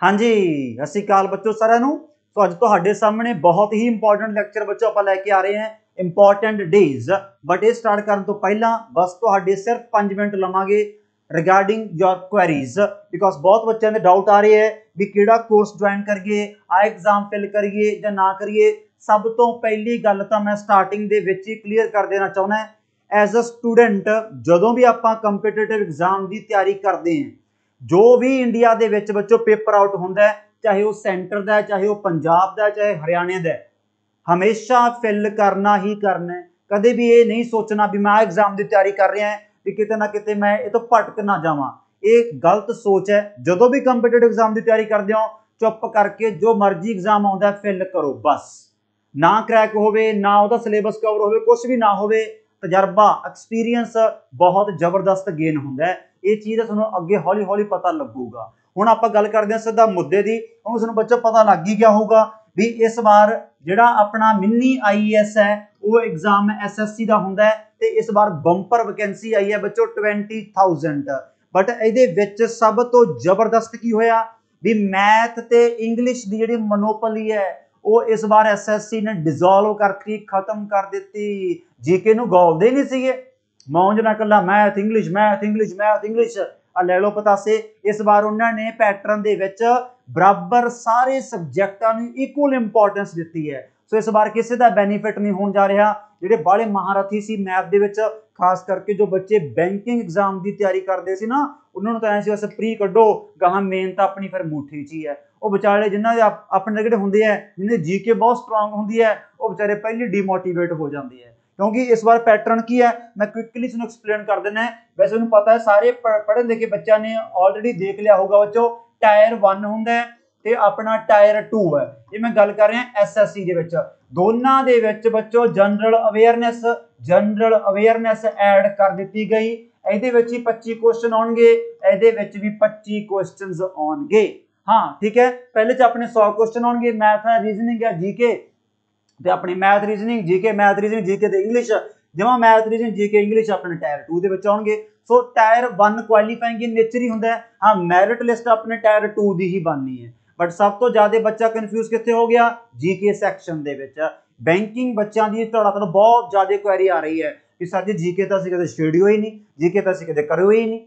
हाँ जी, सत श्री अकाल बच्चों साਰਿਆਂ ਨੂੰ। तो अज ਤੁਹਾਡੇ ਸਾਹਮਣੇ बहुत ही इंपॉर्टेंट ਲੈਕਚਰ ਬੱਚੋ ਆਪਾਂ ਲੈ ਕੇ ਆ ਰਹੇ ਹਾਂ इंपॉर्टेंट डेज। बट ਇਹ ਸਟਾਰਟ ਕਰਨ ਤੋਂ ਪਹਿਲਾਂ ਬਸ ਤੁਹਾਡੇ ਸਿਰਫ 5 ਮਿੰਟ ਲਵਾਂਗੇ रिगार्डिंग योर क्वेरीज, बिकॉज बहुत बच्चों के डाउट आ रहे हैं भी किहड़ा कोर्स ज्वाइन करिए, आ एग्जाम फिल करिए या ना करिए। सब तो पहली गल तो मैं स्टार्टिंग दे विच ही क्लीयर कर देना चाहना है एज अ स्टूडेंट जदों भी आपां कंपीटीटिव एग्जाम की तैयारी करते हैं, जो भी इंडिया दे विच बच्चों पेपर आउट होंदा है, चाहे वो सेंटर का, चाहे वो पंजाब का, चाहे हरियाणे का, हमेशा फिल करना ही करना है। कदे भी ये नहीं सोचना भी मैं एग्जाम की तैयारी कर रहा है कि किते ना किते मैं ये तो भटक ना जावां। ये गलत सोच है। जदों भी कंपीटीटिव एग्जाम की तैयारी करते हो चुप करके जो मर्जी एग्जाम आता फिल करो बस। ना क्रैक होवे, ना उसका सिलेबस कवर होवे, कुछ भी ना होवे, तजर्बा एक्सपीरियंस बहुत जबरदस्त गेन होंदा है। ये चीज़ तुहानूं अगे हौली हौली पता लगूगा। हुण आपां गल करदे हां सीधा मुद्दे दी। हुण तुहानूं बच्चों पता लग ही गया होगा भी इस बार जिहड़ा अपना मिनी IAS है वो एग्जाम SSC का हुंदा है ते इस बार बंपर वैकेंसी आई है बच्चों 20,000। बट इहदे विच सब तो जबरदस्त की होया भी मैथ ते इंग्लिश की जिहड़ी मोनोपोली है वो इस बार SSC ने डिजोल्व करती, खत्म कर दी। जीके नूं गौलदे नहीं सीगे, मौज ना कला math English math English math English ले लो पतासे। इस बार उन्होंने पैटर्न दे विच बराबर सारे सबजैक्टां नूं इक्वल इंपॉर्टेंस दी है। सो इस बार किसी का बेनीफिट नहीं होने जा रहा। जिहड़े बाले महारथी सी मैथ दे विच, खास करके जो बच्चे बैंकिंग एग्जाम की तैयारी करते सी ना, उन्होंने तो ऐसे बस प्री कड्डो, गाहां मेन तो अपनी फिर मुट्ठी च ही है। वो बेचारे जिन्होंने अपने जिहड़े हुंदे है, जिन्हें जीके बहुत स्ट्रोंग होंदी है, वो बेचारे पहले डिमोटिवेट हो जाते हैं। क्योंकि इस बार पैटर्न की है मैं क्विकली तुहानूं एक्सप्लेन कर देना है। वैसे उन्हें पता है सारे पढ़े लिखे बच्चों ने ऑलरेडी देख लिया होगा बच्चों, टायर 1 हुंदा है ते अपना टायर 2 है। ये मैं गल कर रहा SSC दे विच। दोनों दे विच बच्चों जनरल अवेयरनेस ऐड कर दी गई। इहदे विच ही 25 क्वेश्चन आउणगे, इहदे विच भी 25 क्वेश्चनस आउणगे। हाँ ठीक है, पहले च अपने 100 क्वेश्चन आउणगे, मैथ है, रीजनिंग है, जीके ते अपनी मैथ रीजनिंग जीके ते इंग्लिश। जमा मैथ रीजनिंग जीके इंग्लिश अपने टायर 2 दे विच आउणगे। So tier 1 qualifying in nature ही हुंदा है। हाँ मैरिट लिस्ट अपने टायर 2 दी ही बननी है। बट सब तो ज्यादा बच्चा कन्फ्यूज कित्थे हो गया, जीके सैक्शन दे विच। बैंकिंग बच्चों की तो बहुत ज्यादा क्वेरी आ रही है कि सर जी जीके तो असीं कदे छेड़ियो ही नहीं, जीके तो असीं कदे करियो ही नहीं।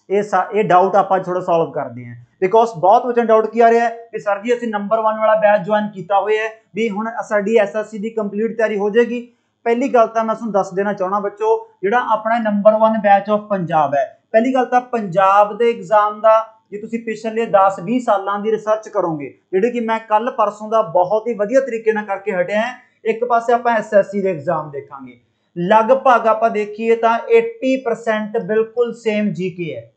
ये डाउट आप थोड़ा सॉल्व करते हैं। बिकॉज बहुत बच्चों डाउट किया रहा है कि सर जी असं नंबर 1 वाला बैच ज्वाइन किया हुआ है भी हुण साडी SSC की कंप्लीट तैयारी हो जाएगी। पहली गल तो मैं तुहानूं दस देना चाहना बच्चों, जिहड़ा अपना नंबर 1 बैच ऑफ पंजाब है, पहली गल तो पंजाब के एग्जाम का जे तुसीं पिछले 10-20 सालों की रिसर्च करोगे, जिहड़ी कि मैं कल परसों का बहुत ही वधिया तरीके नाल करके हटिया है। एक पासे आपां SSC के एग्जाम देखांगे, लगभग आप देखिए तो 80% बिल्कुल सेम जीके है।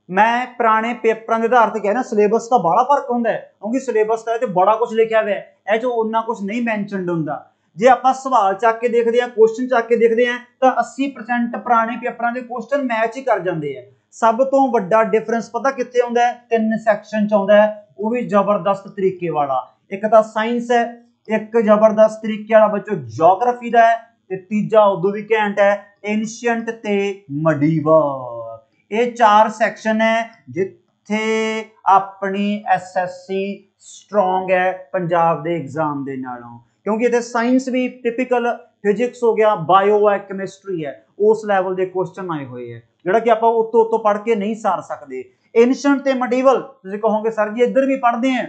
मैं पुराने पेपरों के आधार पर कहना सिलेबस का बड़ा फर्क होंदा है, क्योंकि सिलेबस का बड़ा कुछ लिखा हुआ है, यह जो उन्ना कुछ नहीं मैंशनड होंदा। जे आप सवाल चक के देखते हैं, क्वेश्चन चक के देखते हैं तो 80% पुराने पेपरों के क्वेश्चन मैच ही कर जाते हैं। सब तो वड्डा डिफरेंस पता कित्थे आउंदा है, 3 सैक्शन च आउंदा है, वो भी जबरदस्त तरीके वाला। एक तो साइंस है, एक जबरदस्त तरीके वाला बच्चों जोग्राफी का है, ते तीजा उदों भी घैंट है एंशिएंट ते मडीवल। ये 4 सैक्शन है जिथे अपनी SSC स्ट्रोंग है पंजाब के एग्जाम के नालों, क्योंकि इतने साइंस भी टिपिकल फिजिक्स हो गया, बायो है, केमिस्ट्री है, उस लैवल के क्वेश्चन आए हुए हैं जोड़ा कि आप उत्तों पढ़ के नहीं सार सकते। एंशिएंट ते मडीवल तुसीं कहोगे सर जी इधर भी पढ़ते हैं,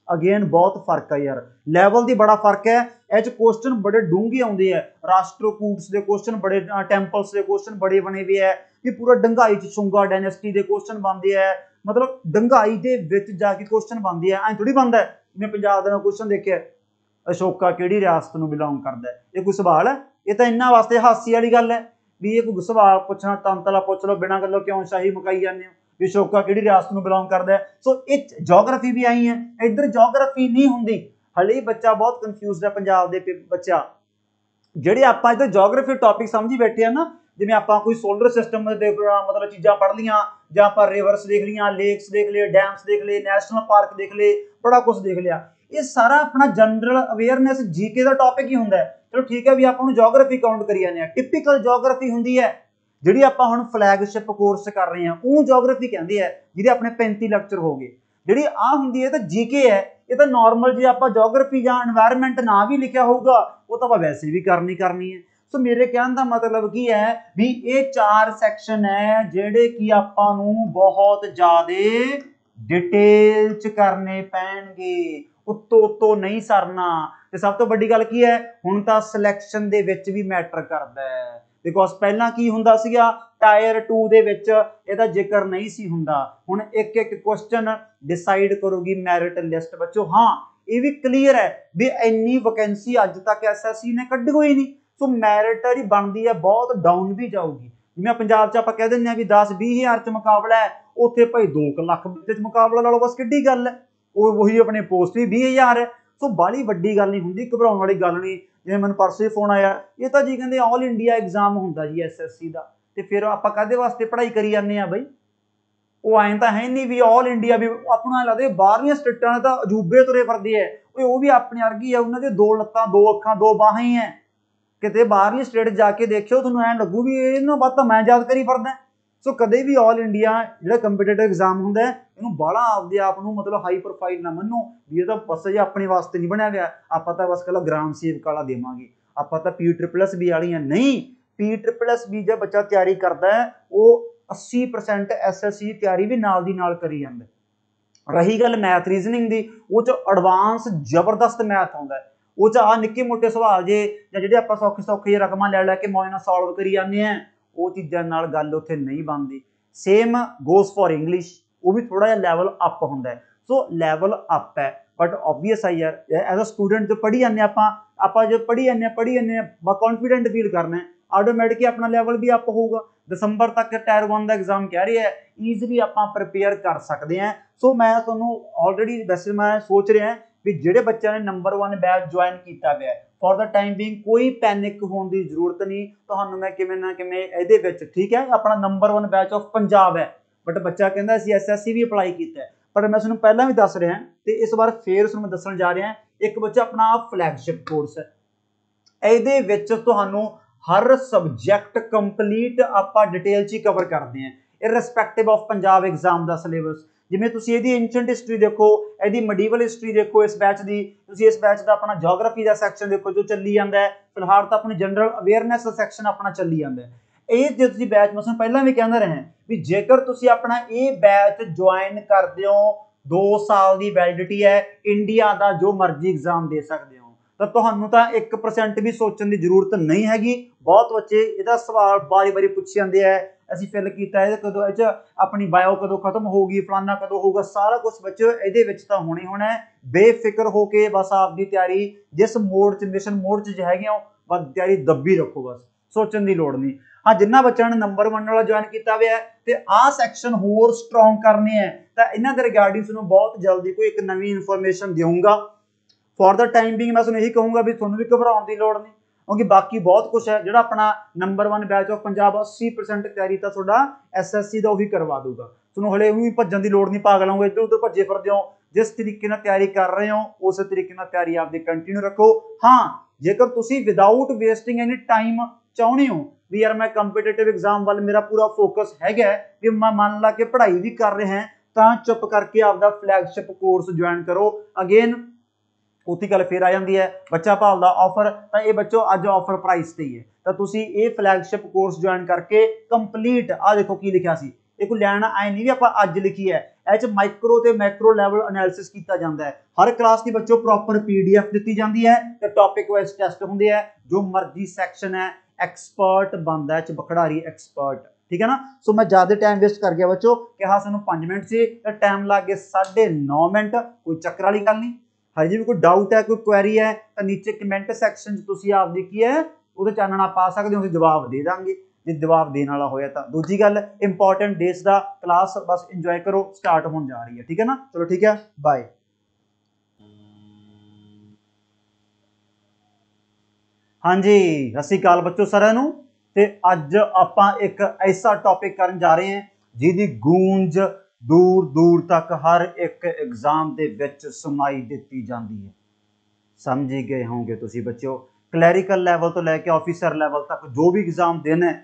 अगेन बहुत फर्क है यार, लैवल की बड़ा फर्क है। एच क्वेश्चन बड़े डूंगे आते हैं, राष्ट्रकूट्स के क्वेश्चन बड़े, टैंपल्स के क्वेश्चन बड़े बने हुए है कि पूरा डंगाई शुंगा डायनेस्टी के क्वेश्चन बनते हैं, मतलब डंगाई के विच जाके क्वेश्चन बनते हैं। ऐ थोड़ी बनता है जिन्हें पंजाब का क्वेश्चन देखे अशोका किहड़ी रियासत नूं बिलोंग करता है, ये कोई सवाल है? ये तो इन्हां वास्ते हास्से वाली गल है भी ये कोई सवाल पूछना तंतला पूछ लो बिना गल्लों, क्यों शाही मुकाई जाते हो भी अशोका किहड़ी रियासत नूं बिलोंग करता है। सो ये जोग्राफी भी आई है, इधर जोग्राफी नहीं होंदी। हले बच्चा बहुत कन्फ्यूज है पंजाब के बच्चा, ਜਿਹੜੇ ਆਪਾਂ इधर जोग्राफी टॉपिक समझी बैठे हैं ना, जिवें आपां कोई सोलर सिस्टम देख मतलब चीज़ां पढ़ लियां, जां आपां रिवर्स देख लियां, लेक्स देख लिए, डैम्स देख लिए, नैशनल पार्क देख लिए, बड़ा कुछ देख लिया। ये सारा अपना जनरल अवेयरनेस जीके का टॉपिक ही होंदा है। चलो ठीक है भी आपां नूं जोग्राफी काउंट करी जाने, टिपिकल जोग्राफी होंदी है ਜਿਹੜੀ ਆਪਾਂ ਹੁਣ ਫਲੈਗਸ਼ਿਪ ਕੋਰਸ ਕਰ ਰਹੇ ਹਾਂ ਉਹ ਜੀਓਗ੍ਰਾਫੀ ਕਹਿੰਦੇ ਆ, ਜਿਹਦੇ ਆਪਣੇ 35 ਲੈਕਚਰ ਹੋ ਗਏ। ਜਿਹੜੀ ਆ ਹੁੰਦੀ ਹੈ ਤਾਂ ਜੀਕੇ ਹੈ, ਇਹ ਤਾਂ ਨਾਰਮਲ ਜੇ ਆਪਾਂ ਜੀਓਗ੍ਰਾਫੀ ਜਾਂ এনवायरमेंट ਨਾ ਵੀ ਲਿਖਿਆ ਹੋਊਗਾ ਉਹ ਤਾਂ ਆਪਾਂ ਵੈਸੇ ਵੀ ਕਰਨੀ ਹੈ। ਸੋ ਮੇਰੇ ਕਹਿਣ ਦਾ ਮਤਲਬ ਕੀ ਹੈ ਵੀ ਇਹ 4 ਸੈਕਸ਼ਨ ਹੈ ਜਿਹੜੇ ਕਿ ਆਪਾਂ ਨੂੰ ਬਹੁਤ ਜ਼ਿਆਦਾ डिटेल च करने पैणगे, उत्तों नहीं सरना। ते सब तो वड्डी गल की है हुण तां सिलेक्शन दे विच भी मैटर करदा है, बिकॉज पहला की हुंदा सीगा टायर 2 दे विच इहदा जिक्र नहीं सी हुंदा। हुण एक एक क्वेश्चन डिसाइड करूगी मैरिट लिस्ट बच्चों। हाँ ये भी क्लीयर है भी इन्नी वैकेंसी अज तक SSC ने कड्डी होई नहीं, सो मैरिट जी बनदी है बहुत डाउन भी जाऊगी। जिवें पंजाब च आपां कह दिंदे आ भी 10-20 हज़ार च मुकाबला है, उत्थे भाई 2 लाख च मुकाबला ला लो, बस किड्डी गल है। वही अपने पोस्ट भी 20 हज़ार है, सो बाली वड्डी गल नहीं हुंदी, घबराउण वाली गल नहीं। जिवें मैनूं परसों फोन आया, ये तो जी कहंदे ऑल इंडिया एग्जाम हुंदा जी SSC दा, ते फिर आपां काहदे वास्ते पढ़ाई करी जांदे आ बई। वो आए तो है नहीं भी ऑल इंडिया भी अपना लगता बाहरलियां स्टेटां ने तो अजूबे तुरे फिरदे है, वो भी अपने वर्गी है, उन्होंने 2 लत्तां 2 अखां 2 बाहां ही है। किते बाहरली स्टेट जाके देखियो तुहानूं ऐ लगू भी इन्हों बात तो मैं याद करी फिरदा। सो कदे भी ऑल इंडिया जो कंपीटेटिव एग्जाम होंदा है इन्हूं बाहला आपदे आप नूं मतलब हाई प्रोफाइल ना मन्नो भी ये तो बस जी अपने वास्ते नहीं बनया गया, आपां तां बस कल ग्राम सेवक वाला देवांगे, आपां तां PSSB वालियां नहीं। PSSB जब बच्चा तैयारी करता है वो 80% SSC की तैयारी भी नाल दी नाल करी जांदा। रही गल मैथ रीजनिंग दी, वो च एडवांस जबरदस्त मैथ आउंदा है, वो च आ निक्के मोटे सवाल जे जिहड़े आपां सौखे सौखे रकमां लै के मौज नाल सॉल्व करी जांदे हैं, वो चीज़ां नाल गल उत्थे नहीं बनदी। सेम गोज फॉर इंग्लिश, वो भी थोड़ा जिहा लैवल अप हुंदा है। सो लैवल अप है बट ऑबवियस है यार एज अ स्टूडेंट जो पढ़ी जाने आपां जो पढ़ी जाने कॉन्फिडेंट फील करना है, ऑटोमैटिकली अपना लैवल भी अप होगा। दिसंबर तक टायर 1 का एग्जाम कह रही है, ईजिली आपां प्रिपेयर कर सकते हैं। सो मैं तुहानूं ऑलरेडी वैसे मैं सोच रहा भी जिहड़े बच्चों ने नंबर 1 बैच ज्वाइन किया गया फॉर द टाइम बीइंग कोई पैनिक होने की जरूरत नहीं। तुहानूं मैं किवें ना किवें इहदे विच ठीक है अपना नंबर 1 बैच ऑफ पंजाब है, बट बच्चा कहता असीं SSC भी अपलाई किया है, पर मैं तुहानूं पहलां भी दस रहा तो इस बार फिर तुहानूं दस्सण जा रहा एक बच्चा अपना फ्लैगशिप कोर्स है, इहदे विच तुहानूं हर सबजैक्ट कंप्लीट आपां डिटेल च कवर करते हैं इररिस्पैक्टिव ऑफ पंजाब एग्जाम का सिलेबस। जिवें तुसीं इहदी एंशेंट हिस्टरी देखो, इहदी मिडीवल हिस्टरी देखो, इस बैच की तुसीं इस बैच का अपना जोग्राफी का सैक्शन देखो जो चली जाता है, फिलहाल तो अपनी जनरल अवेयरनैस का सैक्शन अपना चली जाता है। ये जो तुसीं बैच मैं पहलां भी कहंदा रहा भी जेकर तुसीं अपना ये बैच ज्वाइन करदे हो 2 साल की वैलिडिटी है, इंडिया का जो मर्जी एग्जाम दे सकते हो, तो तुहानूं तां 1% भी सोचने की जरूरत नहीं हैगी। बहुत बच्चे इहदा सवाल बारी बारी पूछे जाते हैं, असीं फिल कीता है कदों इह अपनी बायो कदों खत्म होगी, फलाना कदों होगा, सारा कुछ बच्चों इहदे विच तां होणे होना है। बेफिक्र होके बस आपकी तैयारी जिस मोड च मिशन मोड च हैगे हो बस तैयारी दब्बी रखो, बस सोचने की लोड़ नहीं। हाँ जिन्हां बच्चों ने नंबर 1 वाला ज्वाइन किया हुआ है तो आ सैक्शन होर स्ट्रोंग करने हैं, तो इन्हां दे रिगार्डिंग तुहानूं बहुत जल्दी कोई एक नवी इन्फॉर्मेशन दूंगा। फॉर द टाइम बीइंग मैं यही कहूँगा भी तुहानूं भी घबराउण की लोड़ नहीं, क्योंकि बाकी बहुत कुछ है जो अपना नंबर 1 बैच ऑफ पंजाब 80% तैयारी तो तुहाडा SSC का उही करवा दूगा। तुहानूं हले भी भज्जण की लोड़ नहीं, पागल होंगे इधर उधर भज्जे फिरदे हो, जिस तरीके नाल तैयारी कर रहे हो उस तरीके नाल तैयारी आपकी कंटिन्यू रखो। हाँ जेकर तुसीं विदाउट वेस्टिंग एनी टाइम चाहुंदे हो भी यार मैं कंपीटेटिव एग्जाम वाल मेरा पूरा फोकस हैगा भी मैं मान ला के पढ़ाई भी कर रहे हैं, तो चुप करके आपका फ्लैगशिप कोर्स ज्वाइन करो। अगेन उत्ती गल फिर आ जाती है बच्चा भालदा ऑफर, तो ये बच्चों अज ऑफर प्राइस ते ही है, तो तुसीं ये फ्लैगशिप कोर्स ज्वाइन करके कंप्लीट आ देखो की लिखा सी, ये कोई लैन आए नहीं भी आपां अज लिखी है, इह माइक्रो ते मैक्रो लैवल एनालिसिस किया जाता है। हर क्लास की बच्चों प्रॉपर PDF दी जाती है, तो टॉपिक वाइज टेस्ट होंगे है, जो मर्जी सैक्शन है एक्सपर्ट बनता है बखड़ारी एक्सपर्ट, ठीक है ना। सो मैं ज़्यादा टाइम वेस्ट कर गया बच्चों, कहा सानूं 5 मिनट से टाइम लग गए 9.5 मिनट, कोई चक्कर वाली गल नहीं। हजे भी कोई डाउट है कोई क्वेरी है तो नीचे कमेंट सैक्शन तुसीं आपदी की है वो चानना पा सकते हो, जवाब दे देंगे जो जवाब देने वाला होया। तो दूजी गल इंपॉर्टेंट डेज का क्लास बस इंजॉय करो, स्टार्ट होने जा रही है, ठीक है ना। चलो ठीक है, बाय। हाँ जी सत श्री अकाल बच्चों सारिਆਂ ਨੂੰ, ਤੇ ਅੱਜ ਆਪਾਂ एक ऐसा टॉपिक करन जा रहे हैं जिहदी गूंज दूर दूर तक हर एक एग्जाम के विच सुनाई दी जाती है। समझ ही गए होंगे तुसी बच्चों, क्लैरिकल लैवल तो लैके ऑफिसर लैवल तक जो भी एग्जाम देना है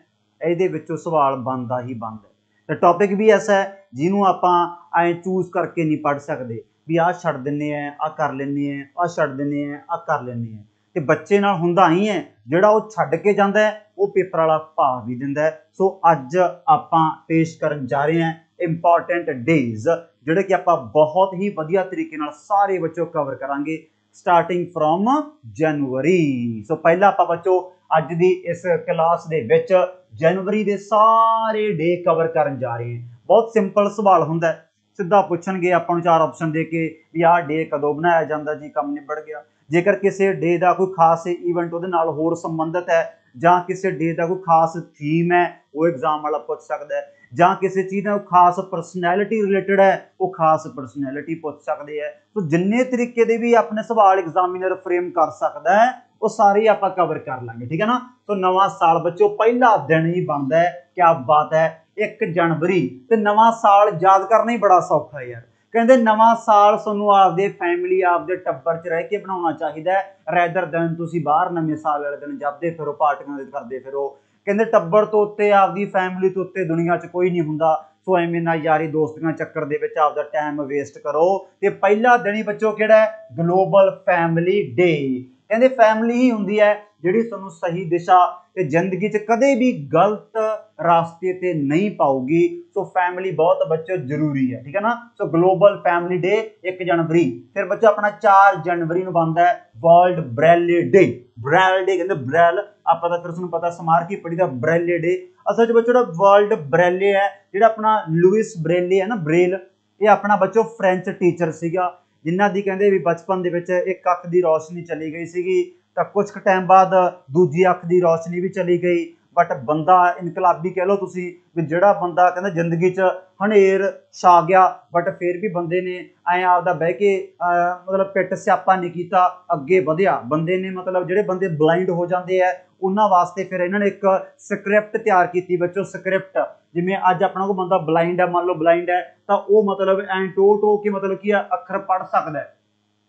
ਇਹਦੇ ਵਿੱਚੋਂ ਸਵਾਲ ਬਣਦਾ ਹੀ ਬਣਦਾ। ਤੇ ਟੌਪਿਕ ਵੀ ਐਸਾ ਹੈ ਜਿਹਨੂੰ ਆਪਾਂ ਐ ਚੂਜ਼ ਕਰਕੇ ਨਹੀਂ ਪੜ੍ਹ ਸਕਦੇ ਵੀ ਆਹ ਛੱਡ ਦਿੰਦੇ ਆ, ਆਹ ਕਰ ਲੈਂਦੇ ਆ, ਆਹ ਛੱਡ ਦਿੰਦੇ ਆ, ਆਹ ਕਰ ਲੈਂਦੇ ਆ। ਤੇ ਬੱਚੇ ਨਾਲ ਹੁੰਦਾ ਹੀ ਹੈ, ਜਿਹੜਾ ਉਹ ਛੱਡ ਕੇ ਜਾਂਦਾ ਹੈ ਉਹ ਪੇਪਰ ਵਾਲਾ ਭਾਵ ਵੀ ਦਿੰਦਾ ਹੈ। ਸੋ ਅੱਜ ਆਪਾਂ ਪੇਸ਼ ਕਰਨ ਜਾ ਰਹੇ ਹਾਂ ਇੰਪੋਰਟੈਂਟ ਡੇਜ਼, ਜਿਹੜੇ ਕਿ ਆਪਾਂ ਬਹੁਤ ਹੀ ਵਧੀਆ ਤਰੀਕੇ ਨਾਲ ਸਾਰੇ ਬੱਚੋਂ ਕਵਰ ਕਰਾਂਗੇ ਸਟਾਰਟਿੰਗ ਫਰੋਮ ਜਨਵਰੀ। ਸੋ ਪਹਿਲਾਂ ਆਪਾਂ ਬੱਚੋ ਅੱਜ ਦੀ ਇਸ ਕਲਾਸ ਦੇ ਵਿੱਚ ਜਨਵਰੀ ਦੇ ਸਾਰੇ ਡੇ ਕਵਰ ਕਰਨ ਜਾ ਰਹੇ ਹਾਂ। ਬਹੁਤ ਸਿੰਪਲ ਸਵਾਲ ਹੁੰਦਾ, ਸਿੱਧਾ ਪੁੱਛਣਗੇ ਆਪਾਂ ਨੂੰ 4 ਆਪਸ਼ਨ ਦੇ ਕੇ ਵੀ ਆਹ ਡੇ ਕਦੋਂ ਬਣਾਇਆ ਜਾਂਦਾ ਜੀ, ਕੰਮ ਨਿਬੜ ਗਿਆ। ਜੇਕਰ ਕਿਸੇ ਡੇ ਦਾ ਕੋਈ ਖਾਸ ਈਵੈਂਟ ਉਹਦੇ ਨਾਲ ਹੋਰ ਸੰਬੰਧਿਤ ਹੈ ਜਾਂ ਕਿਸੇ ਡੇ ਦਾ ਕੋਈ ਖਾਸ ਥੀਮ ਹੈ ਉਹ ਐਗਜ਼ਾਮ ਵਾਲਾ ਪੁੱਛ ਸਕਦਾ ਹੈ, ਜਾਂ ਕਿਸੇ ਚੀਜ਼ ਦਾ ਖਾਸ ਪਰਸਨੈਲਿਟੀ ਰਿਲੇਟਡ ਹੈ ਉਹ ਖਾਸ ਪਰਸਨੈਲਿਟੀ ਪੁੱਛ ਸਕਦੇ ਹੈ। ਸੋ ਜਿੰਨੇ ਤਰੀਕੇ ਦੇ ਵੀ ਆਪਣੇ ਸਵਾਲ ਐਗਜ਼ਾਮੀਨਰ ਫਰੇਮ ਕਰ ਸਕਦਾ ਹੈ ਉਹ ਸਾਰੇ ਆਪਾਂ ਕਵਰ ਕਰ ਲਾਂਗੇ, ਠੀਕ ਹੈ ਨਾ। ਸੋ ਨਵਾਂ ਸਾਲ ਬੱਚੋ ਪਹਿਲਾ ਦਿਨ ਹੀ ਬਣਦਾ ਹੈ, ਕਿਆ ਬਾਤ ਹੈ, 1 ਜਨਵਰੀ। ਤੇ ਨਵਾਂ ਸਾਲ ਯਾਦ ਕਰਨਾ ਹੀ ਬੜਾ ਸੌਖਾ ਯਾਰ। ਕਹਿੰਦੇ ਨਵਾਂ ਸਾਲ ਤੁਹਾਨੂੰ ਆਪਦੇ ਫੈਮਿਲੀ ਆਪਦੇ ਟੱਬਰ 'ਚ ਰਹਿ ਕੇ ਬਣਾਉਣਾ ਚਾਹੀਦਾ ਹੈ, ਰੈਦਰ ਦਿਨ ਤੁਸੀਂ ਬਾਹਰ ਨਵੇਂ ਸਾਲ ਵਾਲੇ ਦਿਨ ਜਾਂਦੇ ਫਿਰੋ, ਪਾਰਟੀਆਂ ਕਰਦੇ ਫਿਰੋ। ਕਹਿੰਦੇ ਟੱਬਰ ਤੋਂ ਉੱਤੇ ਆਪਦੀ ਫੈਮਿਲੀ ਤੋਂ ਉੱਤੇ ਦੁਨੀਆ 'ਚ ਕੋਈ ਨਹੀਂ ਹੁੰਦਾ। ਸੋ ਐਵੇਂ ਨਾ ਯਾਰੀ ਦੋਸਤੀਆਂ ਚੱਕਰ ਦੇ ਵਿੱਚ ਆਪਦਾ ਟਾਈਮ ਵੇਸਟ ਕਰੋ। ਤੇ ਪਹਿਲਾ ਦਿਨ ਹੀ ਬੱਚੋ ਕਿਹੜਾ ਹੈ, ਗਲੋਬਲ ਫੈਮਿਲੀ ਡੇ। ਕਹਿੰਦੇ ਫੈਮਿਲੀ ਹੀ ਹੁੰਦੀ ਹੈ ਜਿਹੜੀ ਤੁਹਾਨੂੰ ਸਹੀ ਦਿਸ਼ਾ ਤੇ ਜ਼ਿੰਦਗੀ 'ਚ ਕਦੇ ਵੀ ਗਲਤ ਰਾਸਤੇ ਤੇ ਨਹੀਂ ਪਾਊਗੀ। ਸੋ ਫੈਮਿਲੀ ਬਹੁਤ ਬੱਚੋ ਜ਼ਰੂਰੀ ਹੈ, ਠੀਕ ਹੈ ਨਾ। ਸੋ ਗਲੋਬਲ ਫੈਮਿਲੀ ਡੇ 1 ਜਨਵਰੀ। ਫਿਰ ਬੱਚੋ ਆਪਣਾ 4 ਜਨਵਰੀ ਨੂੰ ਬਣਦਾ ਹੈ ਵਰਲਡ ਬ੍ਰੈਲੇ ਡੇ। ਬ੍ਰੈਲ ਡੇ ਕਹਿੰਦੇ ਬ੍ਰੈਲ, ਆਪਾਂ ਤਾਂ ਫਿਰ ਤੁਹਾਨੂੰ ਪਤਾ ਸਮਾਰਕੀ ਪੜ੍ਹੀ ਦਾ ਬ੍ਰੈਲੇ ਡੇ। ਅਸਲ 'ਚ ਬੱਚੋ ਜਿਹੜਾ ਵਰਲਡ ਬ੍ਰੈਲੇ ਹੈ, ਜਿਹੜਾ ਆਪਣਾ ਲੂਇਸ ਬ੍ਰੇਲੇ ਹੈ ਨਾ, ਬ੍ਰੇਲ, ਇਹ ਆਪਣਾ ਬੱਚੋ ਫ੍ਰੈਂਚ ਟੀਚਰ ਸੀਗਾ ਜਿਨ੍ਹਾਂ ਦੀ ਕਹਿੰਦੇ ਵੀ ਬਚਪਨ ਦੇ ਵਿੱਚ ਇੱਕ ਅੱਖ ਦੀ ਰੋਸ਼ਨੀ ਚਲੀ ਗਈ ਸੀਗੀ ਤਾਂ ਕੁਝ ਕੁ ਟਾਈਮ ਬਾਅਦ ਦੂਜੀ ਅੱਖ ਦੀ ਰੋਸ਼ਨੀ ਵੀ ਚਲੀ ਗਈ। ਬਟ ਬੰਦਾ ਇਨਕਲਾਬੀ ਕਹਿ ਲਓ ਤੁਸੀਂ, ਵੀ ਜਿਹੜਾ ਬੰਦਾ ਕਹਿੰਦਾ ਜ਼ਿੰਦਗੀ 'ਚ ਹਨੇਰ ਛਾ ਗਿਆ ਬਟ ਫਿਰ ਵੀ ਬੰਦੇ ਨੇ ਐਂ ਆਪਦਾ ਬਹਿ ਕੇ ਮਤਲਬ ਪਿੱਟ ਸਿਆਪਾ ਨਹੀਂ ਕੀਤਾ, ਅੱਗੇ ਵਧਿਆ। ਬੰਦੇ ਨੇ ਮਤਲਬ ਜਿਹੜੇ ਬੰਦੇ ਬਲਾਈਂਡ ਹੋ ਜਾਂਦੇ ਆ ਉਹਨਾਂ ਵਾਸਤੇ ਫਿਰ ਇਹਨਾਂ ਨੇ ਇੱਕ ਸਕ੍ਰਿਪਟ ਤਿਆਰ ਕੀਤੀ ਬੱਚੋ। ਸਕ੍ਰਿਪਟ ਜਿਵੇਂ ਅੱਜ ਆਪਣਾ ਕੋਈ ਬੰਦਾ ਬਲਾਈਂਡ ਹੈ, ਮੰਨ ਲਓ ਬਲਾਈਂਡ ਹੈ ਤਾਂ ਉਹ ਮਤਲਬ ਐਂ ਟੋ ਕੇ ਮਤਲਬ ਕੀ ਆ ਅੱਖਰ ਪੜ੍ਹ ਸਕਦਾ,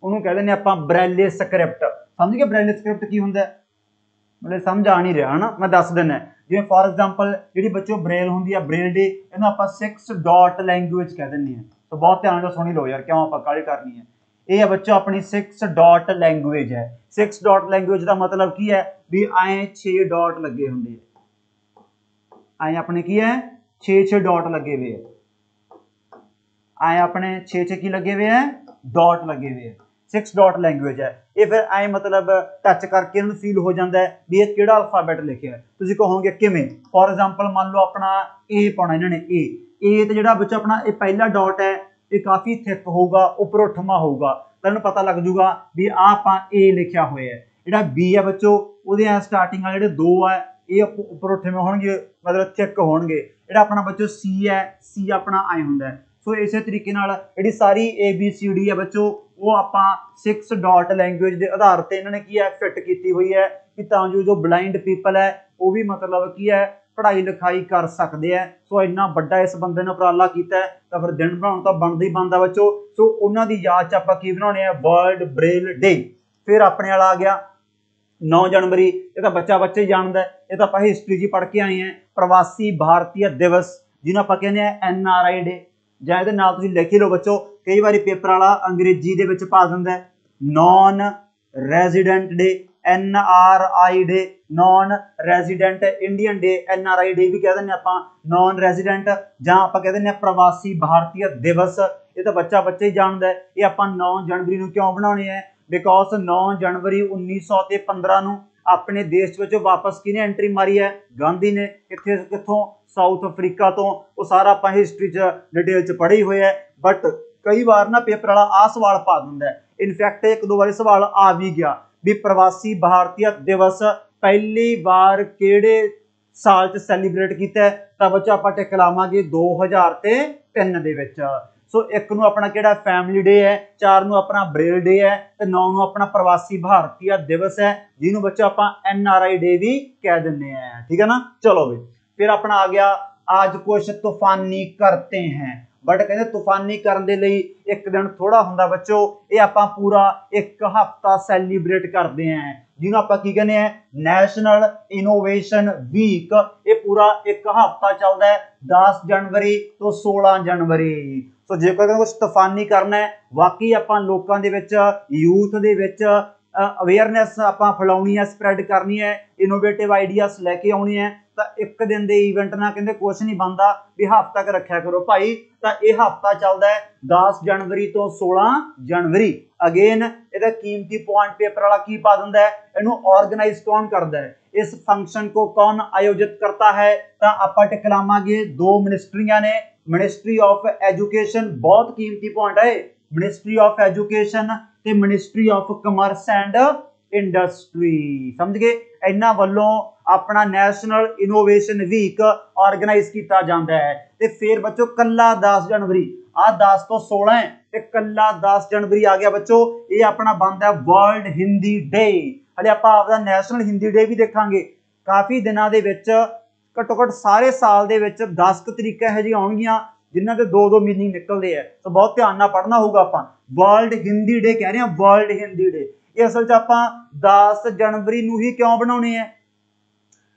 ਉਹਨੂੰ ਕਹਿ ਦਿੰਦੇ ਆਪਾਂ ਬ੍ਰੈਲੇ ਸਕ੍ਰਿਪਟ। ਸਮਝ ਗਏ ਬ੍ਰੈਲੇ ਸਕ੍ਰਿਪਟ ਕੀ ਹੁੰਦਾ? ਮਤਲਬ ਸਮਝ ਆ ਨਹੀਂ ਰਿਹਾ ਹਨਾ, ਮੈਂ ਦੱਸ ਦਿੰਦਾ। ਜਿਵੇਂ ਫੋਰ ਐਗਜ਼ਾਮਪਲ ਜਿਹੜੀ ਬੱਚੋ ਬ੍ਰੇਲ ਹੁੰਦੀ ਆ, ਬ੍ਰੇਲ ਡੇ, ਇਹਨੂੰ ਆਪਾਂ 6 ਡਾਟ ਲੈਂਗੁਏਜ ਕਹਿ ਦਿੰਦੇ ਹਾਂ। ਤਾਂ ਬਹੁਤ ਧਿਆਨ ਨਾਲ ਸੁਣੀ ਲਓ ਯਾਰ, ਕਿਉਂ ਆਪਾਂ ਕਾਹਲੀ ਕਰਨੀ ਹੈ। ਇਹ ਹੈ ਬੱਚੋ ਆਪਣੀ 6 ਡਾਟ ਲੈਂਗੁਏਜ ਹੈ। 6 ਡਾਟ ਲੈਂਗੁਏਜ ਦਾ ਮਤਲਬ ਕੀ ਹੈ ਵੀ ਐਂ 6 ਡਾਟ ਲੱਗੇ ਹੁੰਦੇ ਆ, ਐਂ ਆਪਣੇ ਕੀ ਹੈ 6 ਡਾਟ ਲੱਗੇ ਹੋਏ ਆ, ਐਂ ਆਪਣੇ 6 ਕੀ ਲੱਗੇ ਹੋਏ ਆ, ਡਾਟ ਲੱਗੇ ਹੋਏ ਆ। 6 ਡਾਟ ਲੈਂਗੁਏਜ ਹੈ ਇਹ। ਫਿਰ ਐਂ ਮਤਲਬ ਟੱਚ ਕਰਕੇ ਇਹਨੂੰ ਫੀਲ ਹੋ ਜਾਂਦਾ ਹੈ ਵੀ ਇਹ ਕਿਹੜਾ ਅਲਫਾਬੈਟ ਲਿਖਿਆ। ਤੁਸੀਂ ਕਹੋਗੇ ਕਿਵੇਂ? ਫੋਰ ਐਗਜ਼ਾਮਪਲ ਮੰਨ ਲਓ ਆਪਣਾ ਏ ਪਾਉਣਾ ਇਹਨਾਂ ਨੇ, ਏ ਤੇ ਜਿਹੜਾ ਬੱਚਾ ਆਪਣਾ ਇਹ ਪਹਿਲਾ ਡਾਟ ਹੈ ਇਹ ਕਾਫੀ ਥਿਕ ਹੋਊਗਾ, ਉੱਪਰੋਠਮਾ ਹੋਊਗਾ, ਤੁਹਾਨੂੰ ਪਤਾ ਲੱਗ ਜੂਗਾ ਵੀ ਆਹ ਆਪਾਂ ਏ ਲਿਖਿਆ ਹੋਇਆ ਹੈ। ਜਿਹੜਾ ਬੀ ਹੈ ਬੱਚੋ ਉਹਦੇ ਸਟਾਰਟਿੰਗ ਵਾਲੇ ਜਿਹੜੇ 2 ਹੈ ਇਹ ਉੱਪਰੋਠਮੇ ਹੋਣਗੇ, ਮਤਲਬ ਥਿਕ ਹੋਣਗੇ। ਜਿਹੜਾ ਆਪਣਾ ਬੱਚੋ ਸੀ ਹੈ, ਸੀ ਆਪਣਾ ਐ ਹੁੰਦਾ। ਸੋ ਇਸੇ ਤਰੀਕੇ ਨਾਲ ਜਿਹੜੀ ਸਾਰੀ ABCD ਹੈ ਬੱਚੋ ਉਹ ਆਪਾਂ 6 ਡਾਟ ਲੈਂਗੁਏਜ ਦੇ ਆਧਾਰ ਤੇ ਇਹਨਾਂ ਨੇ ਕੀ ਹੈ ਫਿੱਟ ਕੀਤੀ ਹੋਈ ਹੈ ਕਿ ਤਾਂ ਜੋ ਬਲਾਈਂਡ ਪੀਪਲ ਹੈ ਉਹ ਵੀ ਮਤਲਬ ਕੀ ਹੈ ਪੜ੍ਹਾਈ ਲਿਖਾਈ ਕਰ ਸਕਦੇ ਆ। ਸੋ ਇੰਨਾ ਵੱਡਾ ਇਸ ਬੰਦੇ ਨੇ ਉਪਰਾਲਾ ਕੀਤਾ ਤਾਂ ਫਿਰ ਦਿਨ ਬਣਾਉਣ ਤਾਂ ਬਣਦਾ ਹੀ ਬਣਦਾ ਬੱਚੋ। ਸੋ ਉਹਨਾਂ ਦੀ ਯਾਦ 'ਚ ਆਪਾਂ ਕੀ ਬਣਾਉਣੇ ਆ, ਵਰਲਡ ਬ੍ਰੇਲ ਡੇ। ਫਿਰ ਆਪਣੇ ਵਾਲਾ ਆ ਗਿਆ 9 ਜਨਵਰੀ। ਇਹ ਤਾਂ ਬੱਚਾ ਹੀ ਜਾਣਦਾ, ਇਹ ਤਾਂ ਆਪਾਂ ਹਿਸਟਰੀ 'ਚ ਪੜ੍ਹ ਕੇ ਆਏ ਹਾਂ। ਪ੍ਰਵਾਸੀ ਭਾਰਤੀय ਦਿਵਸ ਜਿਹਨੂੰ ਆਪਾਂ ਕਹਿੰਦੇ ਆ NRI ਡੇ, ਜਾਂ ਇਹਦੇ ਨਾਲ ਤੁਸੀਂ ਲਿਖ ਹੀ ਲਓ ਬੱਚੋ। ਕਈ ਵਾਰੀ ਪੇਪਰ ਵਾਲਾ ਅੰਗਰੇਜ਼ੀ ਦੇ ਵਿੱਚ ਪਾ ਦਿੰਦਾ ਨੌਨ ਰੈਜ਼ੀਡੈਂਟ ਡੇ, NRI ਡੇ, ਨੌਨ ਰੈਜ਼ੀਡੈਂਟ ਇੰਡੀਅਨ ਡੇ, NRI ਡੇ ਵੀ ਕਹਿ ਦਿੰਦੇ ਆਪਾਂ। ਨੌਨ ਰੈਜ਼ੀਡੈਂਟ ਜਾਂ ਆਪਾਂ ਕਹਿ ਦਿੰਦੇ ਆ ਪ੍ਰਵਾਸੀ ਭਾਰਤੀय ਦਿਵਸ, ਇਹ ਤਾਂ ਬੱਚਾ ਹੀ ਜਾਣਦਾ। ਇਹ ਆਪਾਂ 9 ਜਨਵਰੀ ਨੂੰ ਕਿਉਂ ਬਣਾਉਣੇ ਹੈ? ਬਿਕੋਜ਼ 9 ਜਨਵਰੀ 1915 ਨੂੰ ਆਪਣੇ ਦੇਸ਼ ਵਿੱਚ ਵਾਪਸ ਕਿਹਨੇ ਐਂਟਰੀ ਮਾਰੀ ਹੈ? ਗਾਂਧੀ ਨੇ। ਕਿੱਥੋਂ? ਸਾਊਥ ਅਫਰੀਕਾ ਤੋਂ। ਉਹ ਸਾਰਾ ਆਪਾਂ ਹਿਸਟਰੀ 'ਚ ਡਿਟੇਲ 'ਚ ਪੜ੍ਹੀ ਹੋਈ ਹੈ। ਬਟ ਕਈ ਵਾਰ ਨਾ ਪੇਪਰ ਵਾਲਾ ਆਹ ਸਵਾਲ ਪਾ ਦਿੰਦਾ। ਇਨਫੈਕਟ 1-2 ਵਾਰੀ ਸਵਾਲ ਆ ਵੀ ਗਿਆ ਵੀ ਪ੍ਰਵਾਸੀ ਭਾਰਤੀय ਦਿਵਸ ਪਹਿਲੀ ਵਾਰ ਕਿਹੜੇ ਸਾਲ 'ਚ ਸੈਲੀਬ੍ਰੇਟ ਕੀਤਾ ਹੈ? ਤਾਂ ਬੱਚਾ ਆਪਾਂ ਟਿਕ ਲਾਵਾਂਗੇ 2003 ਦੇ ਵਿੱਚ। ਸੋ 1 ਨੂੰ ਆਪਣਾ ਕਿਹੜਾ ਫੈਮਿਲੀ ਡੇ ਹੈ, 4 ਨੂੰ ਆਪਣਾ ਬ੍ਰੇਲ ਡੇ ਹੈ ਤੇ 9 ਨੂੰ ਆਪਣਾ ਪ੍ਰਵਾਸੀ ਭਾਰਤੀय ਦਿਵਸ ਹੈ ਜਿਹਨੂੰ ਬੱਚਾ ਆਪਾਂ NRI ਡੇ ਵੀ ਕਹਿ ਦਿੰਦੇ ਆ, ਠੀਕ ਹੈ ਨਾ। ਚਲੋ ਵੀ ਫਿਰ ਆਪਣਾ ਆ ਗਿਆ आज कुछ तूफानी करते हैं। बट कहते तूफानी करने दे लई एक दिन थोड़ा हुंदा बच्चों, ये आपां पूरा एक हफ्ता सैलीब्रेट करते हैं जिन्होंने आप की कहने नैशनल इनोवेशन वीक। ये पूरा एक हफ्ता चलता है 10 जनवरी तो 16 जनवरी। सो जे कुछ तूफानी करना है वाकई आपां लोकां दे विच यूथ दे विच अवेयरनैस आपां फैलाउणी है, स्प्रैड करनी है, इनोवेटिव आइडियाज लैके आउणे है, तो एक दिन के ईवेंट ना कहते कुछ नहीं बनता भी हफ्ता तक रखा करो भाई। तो यह हफ्ता चलता है 10 जनवरी तो 16 जनवरी। अगेन ਇਹਦਾ कीमती पॉइंट पेपर वाला की पा दिंदा है, इनू ऑर्गेनाइज कौन करता है, इस फंक्शन को कौन आयोजित करता है, तो आपां टिकलावांगे दो मिनिस्ट्रियां ने, मिनिस्ट्री ऑफ एजुकेशन बहुत कीमती पॉइंट है, मिनिस्ट्री ऑफ एजुकेशन ते ministry of commerce and industry. समझ गए, इन्हां वल्लों अपना नैशनल इनोवेशन वीक ऑर्गेनाइज किया जाता है। ते फिर बच्चों कला 10 जनवरी आ 10 तो 16 है ते कला 10 जनवरी आ गया बच्चों, ये अपना बनता है वर्ल्ड हिंदी डे। हले आपां आपदा नैशनल हिंदी डे भी देखांगे। काफ़ी दिनों के विच घट्टो घट्ट सारे साल दे विच 10 तरीके है जी आउणगियां जिन्हां दे दो दो मीनिंग निकलते हैं, तो बहुत ध्यान नाल पढ़ना होगा। आपां वर्ल्ड हिंदी डे कह रहे हैं, वर्ल्ड हिंदी डे। ये असल च आपां 10 जनवरी नूं ही क्यों बनाउणे है,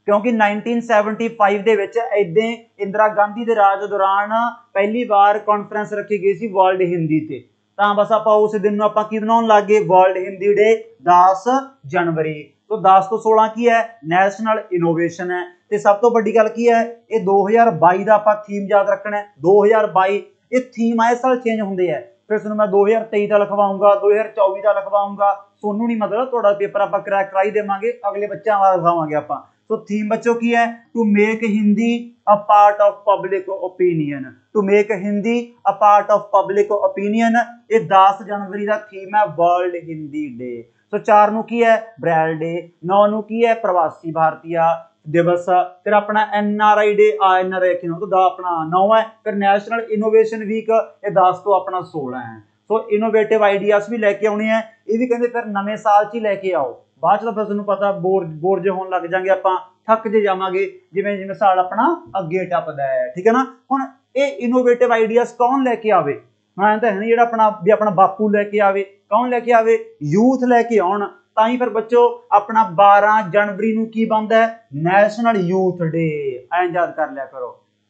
क्योंकि 1975 ਦੇ ਵਿੱਚ ਇਦਾਂ इंदिरा गांधी ਦੇ ਰਾਜ ਦੌਰਾਨ ਪਹਿਲੀ ਵਾਰ ਕਾਨਫਰੰਸ ਰੱਖੀ ਗਈ ਸੀ ਵਰਲਡ ਹਿੰਦੀ ਤੇ, ਤਾਂ ਬਸ ਆਪਾਂ ਉਸ ਦਿਨ ਨੂੰ ਆਪਾਂ ਕੀ ਬਣਾਉਣ ਲੱਗ ਗਏ ਵਰਲਡ ਹਿੰਦੀ ਡੇ 10 जनवरी। तो 10 ਤੋਂ 16 ਕੀ ਹੈ ਨੈਸ਼ਨਲ ਇਨੋਵੇਸ਼ਨ ਹੈ। ਤੇ ਸਭ ਤੋਂ ਵੱਡੀ ਗੱਲ ਕੀ ਹੈ, ਇਹ 2022 ਦਾ ਆਪਾਂ ਥੀਮ ਯਾਦ ਰੱਖਣਾ ਹੈ। 2022 ਇਹ ਥੀਮ ਆਏ ਸਾਲ ਚੇਂਜ ਹੁੰਦੇ ਆ, फिर तुहानूं मैं 2023 का लिखवाऊंगा, 2024 का लिखवाऊंगा, सोनू नहीं मतलब थोड़ा पेपर आप क्रैक करा ही देवांगे, अगले बच्चों वाला लिखावांगे आप। तो थीम बच्चों की है to make Hindi a part of public opinion, to make Hindi a part of public opinion. ये 10 जनवरी का थीम है वर्ल्ड हिंदी डे। तो 4 नूं की है ब्रैल डे, 9 नूं की है प्रवासी भारतीय दिवस, फिर अपना NRI डे NRI तो अपना 9 है, फिर नैशनल इनोवेशन वीक ये 10 तो अपना 16 है। सो इनोवेटिव आइडियाज भी लैके आने हैं, ये भी कहते फिर नवे साल च ही लैके आओ, बाद तो फिर तुहानूं पता बोर जो होने लग जाएंगे, आप थक जे जावांगे जिवें जिवें साल अपना अगे टपदा है। ठीक है ना, हुण ये इनोवेटिव आइडियाज कौन लैके आवे, मैं तो है नहीं जिहड़ा अपना भी अपना बापू लैके आवे, कौन लैके आवे, यूथ लैके आउण। ताई फिर बच्चों अपना 12 जनवरी नूं की बनता है नैशनल यूथ डे, ऐं याद कर लिया करो।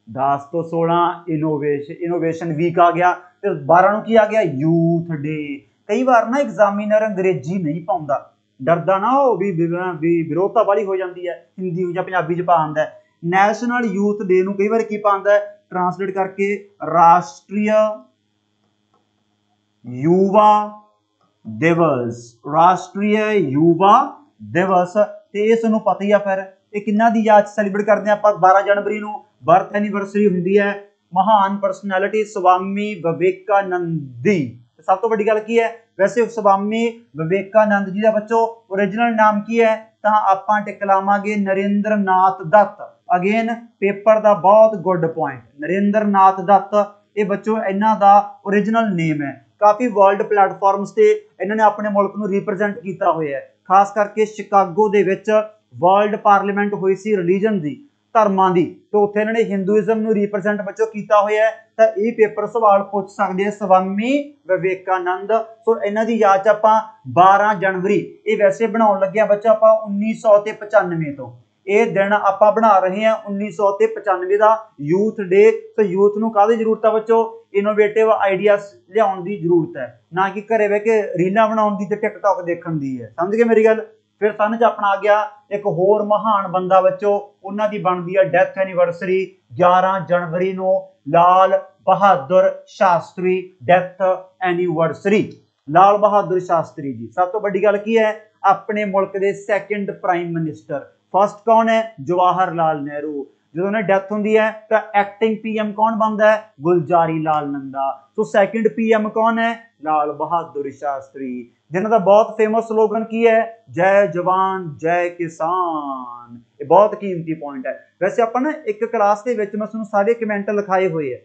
10 तो 16 इनोवेशन वीक आ गया, फिर 12 नूं की आ गया यूथ डे। कई बार ना एग्जामिनर अंग्रेजी नहीं पाउंदा, डरदा ना हो भी विरोधता वाली हो जाती है, हिंदी या पंजाबी च पा आंदा है। नैशनल यूथ डे नूं कई बार की पांदा है ट्रांसलेट करके राष्ट्रीय युवा दिवस, राष्ट्रीय युवा दिवस। ते इस नूं पता ही है फिर ये किन्ना दी याद सैलीब्रेट करते हैं आप 12 जनवरी नूं, बर्थ एनिवर्सरी हुंदी है महान पर्सनैलिटी स्वामी विवेकानंद दी। सब तो बड़ी गल की है, वैसे स्वामी विवेकानंद जी का बच्चों ओरिजिनल नाम की है, तो आपां टिक लावांगे नरेंद्र नाथ दत्त। अगेन पेपर का बहुत गुड पॉइंट, नरेंद्र नाथ दत्त ये बच्चों इन्हां दा ओरिजिनल नेम है। काफ़ी वर्ल्ड प्लेटफॉर्म्स से इन्होंने अपने मुल्क को रिप्रजेंट किया हुआ है, खास करके शिकागो दे विच वर्ल्ड पार्लीमेंट हुई सी रिलीजन की धर्मां की, तो उत्थे इन्होंने हिंदुइज्म नूं रिप्रजेंट बच्चों किया हुआ है। तो ये पेपर सवाल पूछ सकते हैं स्वामी विवेकानंद। सो इन्हां दी याद च आपां 12 जनवरी ये वैसे बनाउण लगे बच्चों आपां 1995 तो ये दिन आपां बना रहे हैं 1995 का यूथ डे। तो यूथ नूं काहदी जरूरत है बच्चों, इनोवेटिव आइडियाज लियाउण दी जरूरत है, ना कि घरे बह के रीलां बनाउण दी ते टिकटॉक देखण दी है। समझ गए मेरी गल। फिर सन च अपना आ गया एक होर महान बंदा बच्चों, उन्हां दी बनदी है डेथ एनिवर्सरी 11 जनवरी नूं, लाल बहादुर शास्त्री डेथ एनिवर्सरी। लाल बहादुर शास्त्री जी सब तो बड़ी गल की है अपने मुल्क के सैकेंड प्राइम मिनिस्टर। फर्स्ट कौन है जवाहर लाल नेहरू, जो उन्हें डेथ होंगी है तो एक्टिंग PM कौन बनता है गुलजारी लाल नंदा। तो सैकेंड PM कौन है लाल बहादुर शास्त्री, जिन्हों का बहुत फेमस स्लोगन की है जय जवान जय किसान। ये बहुत कीमती पॉइंट है। वैसे आप ना एक क्लास के मैं तुहानूं सारे कमेंट लिखाए हुए है,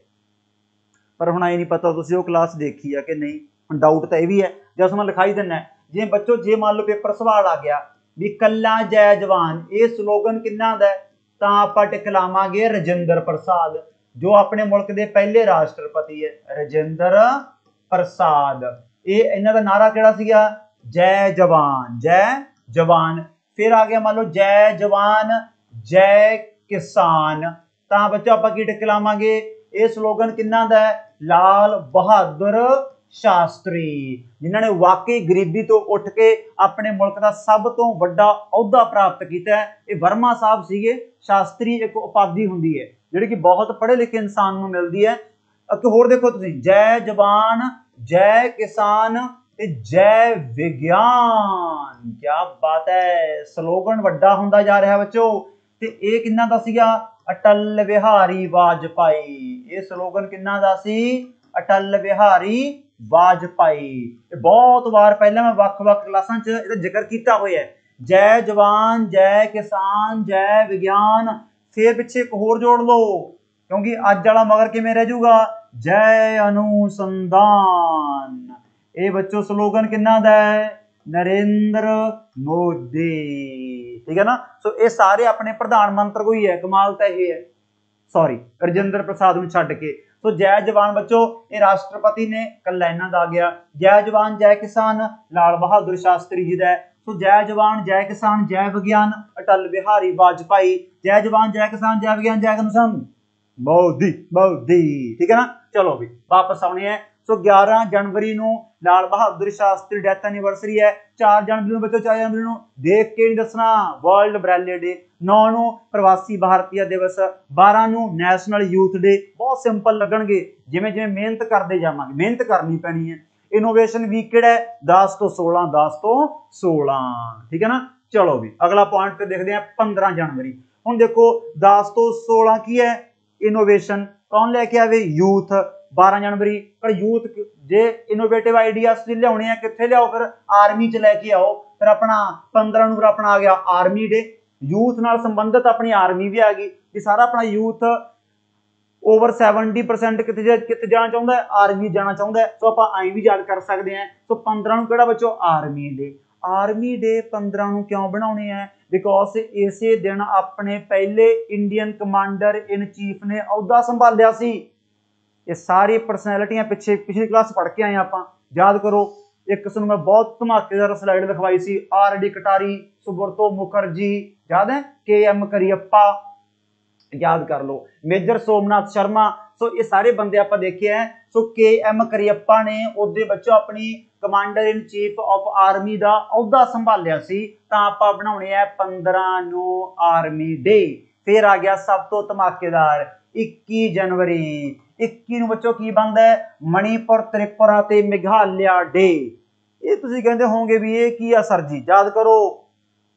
पर हुण ये नहीं पता तुसीं वो क्लास देखी है कि नहीं, हुण डाउट तो यह भी है जस मैं लिखाई दिना। जे बच्चों जे मान लो पेपर सवाल आ गया भी कल्ला जय जवान, ये स्लोगन किन्ना दा है, तो आप टिक लावांगे राजेंद्र प्रसाद। जो अपने मुल्क के पहले राष्ट्रपति है राजेंद्र प्रसाद। ये इन्हां दा नारा किहड़ा सीगा? जय जवान जय जवान। फिर आ गया मान लो जय जवान जय किसान। तां बच्चों आपां की टिक लावांगे? ये स्लोगन किन्ना दा है? लाल बहादुर शास्त्री, जिन्होंने वाकई गरीबी तो उठ के अपने मुल्क का सब तो वड्डा अहुदा प्राप्त किया है। ये वर्मा साहब सीगे। शास्त्री एक उपाधि हुंदी है जिहड़ी कि बहुत पढ़े लिखे इंसान नूं मिलदी है। अगे होर देखो तुसीं, जय जवान जय किसान ते जय विज्ञान। क्या बात है, स्लोगन वड्डा हुंदा जा रहा है बच्चों। ते ये किन्ना दा सीगा? अटल बिहारी वाजपेयी। ये स्लोगन किन्ना दा सी? अटल बिहारी वाजपेयी। बहुत बार पहले मैं वख-वख क्लासां च इहदा जिक्र कीता होया है। जय जवान जय किसान जय विज्ञान। फिर पिछे एक होर जोड़ लो क्योंकि अज वाला मगर किवें रह जाऊगा? जय अनुसंधान। ये बच्चों स्लोगन किन्ना दा है? नरेंद्र मोदी। ठीक है ना। सो ये सारे अपने प्रधानमंत्री को ही है। कमाल तो यह है, सॉरी राजेंद्र प्रसाद में छड्ड के। तो जय जवान बच्चों ये राष्ट्रपति ने कल्ला इन्हां दा आ गया। जय जवान जय किसान लाल बहादुर शास्त्री जी दा है। तो जय जवान जय किसान जय विज्ञान अटल बिहारी वाजपेयी। जय जवान जय किसान जय विज्ञान जय अनुसंधान मोदी मोदी। ठीक है ना। चलो भी वापस आने हैं। सो 11 जनवरी नूं लाल बहादुर शास्त्री डेथ एनिवर्सरी है। 4 जनवरी नूं बच्चों 4 जनवरी नूं देख के नहीं दसना वर्ल्ड ब्रेले डे। 9 नूं प्रवासी भारतीय दिवस। 12 नूं नैशनल यूथ डे। बहुत सिंपल लगणगे, जिवें जिवें मेहनत करते जावांगे, मेहनत करनी पैनी है। इनोवेशन वीक किहड़ा है? 10 तो 16 10 तो 16। ठीक है ना। चलो भी अगला पॉइंट पे देखते हैं 15 जनवरी। हुण देखो 10 तो 16 की है? इनोवेशन कौन लेके आवे? यूथ। 12 जनवरी पर यूथ जे इनोवेटिव आइडियाज लियाने हैं कित्थे लियाओ? फिर आर्मी च लेके आओ। फिर अपना 15 नूं अपना आ गया आर्मी डे। यूथ नाल संबंधित अपनी आर्मी भी आ गई कि सारा अपना यूथ ओवर 70% कित्थे जाना चाहुंदा है? आर्मी जाना चाहुंदा है। सो आपां ऐ भी याद कर सकते हैं। सो 15 नूं किहड़ा बच्चों? Army day. आर्मी डे 15 नूं क्यों बनाउणे है? बिकॉज इसे दिन अपने पहले इंडियन कमांडर इन चीफ ने अहुदा संभालिया सी। ये सारी परसनैलिटियां पिछे पिछली क्लास पढ़ के आए आपां, याद करो। एक किस्म मैं बहुत धमाकेदार स्लाइड दिखवाई सी। आर डी कटारी, सुब्रतो मुखर्जी, याद है? के एम करियप्पा, याद कर लो। मेजर सोमनाथ शर्मा। सो ये सारे बंदे आप देखे हैं। सो के एम करियप्पा ने ओदे बच्चों अपनी commander in chief of army का अहुदा संभालिया सी। तां आपां बनाउणे है 15 नूं आर्मी डे। फिर आ गया सब तो धमाकेदार 21 जनवरी। 21 नूं बच्चों की बनदा है? मणिपुर त्रिपुरा ते मेघालय डे। ये तुसीं कहंदे होवोगे भी ये की आ सर जी? याद करो,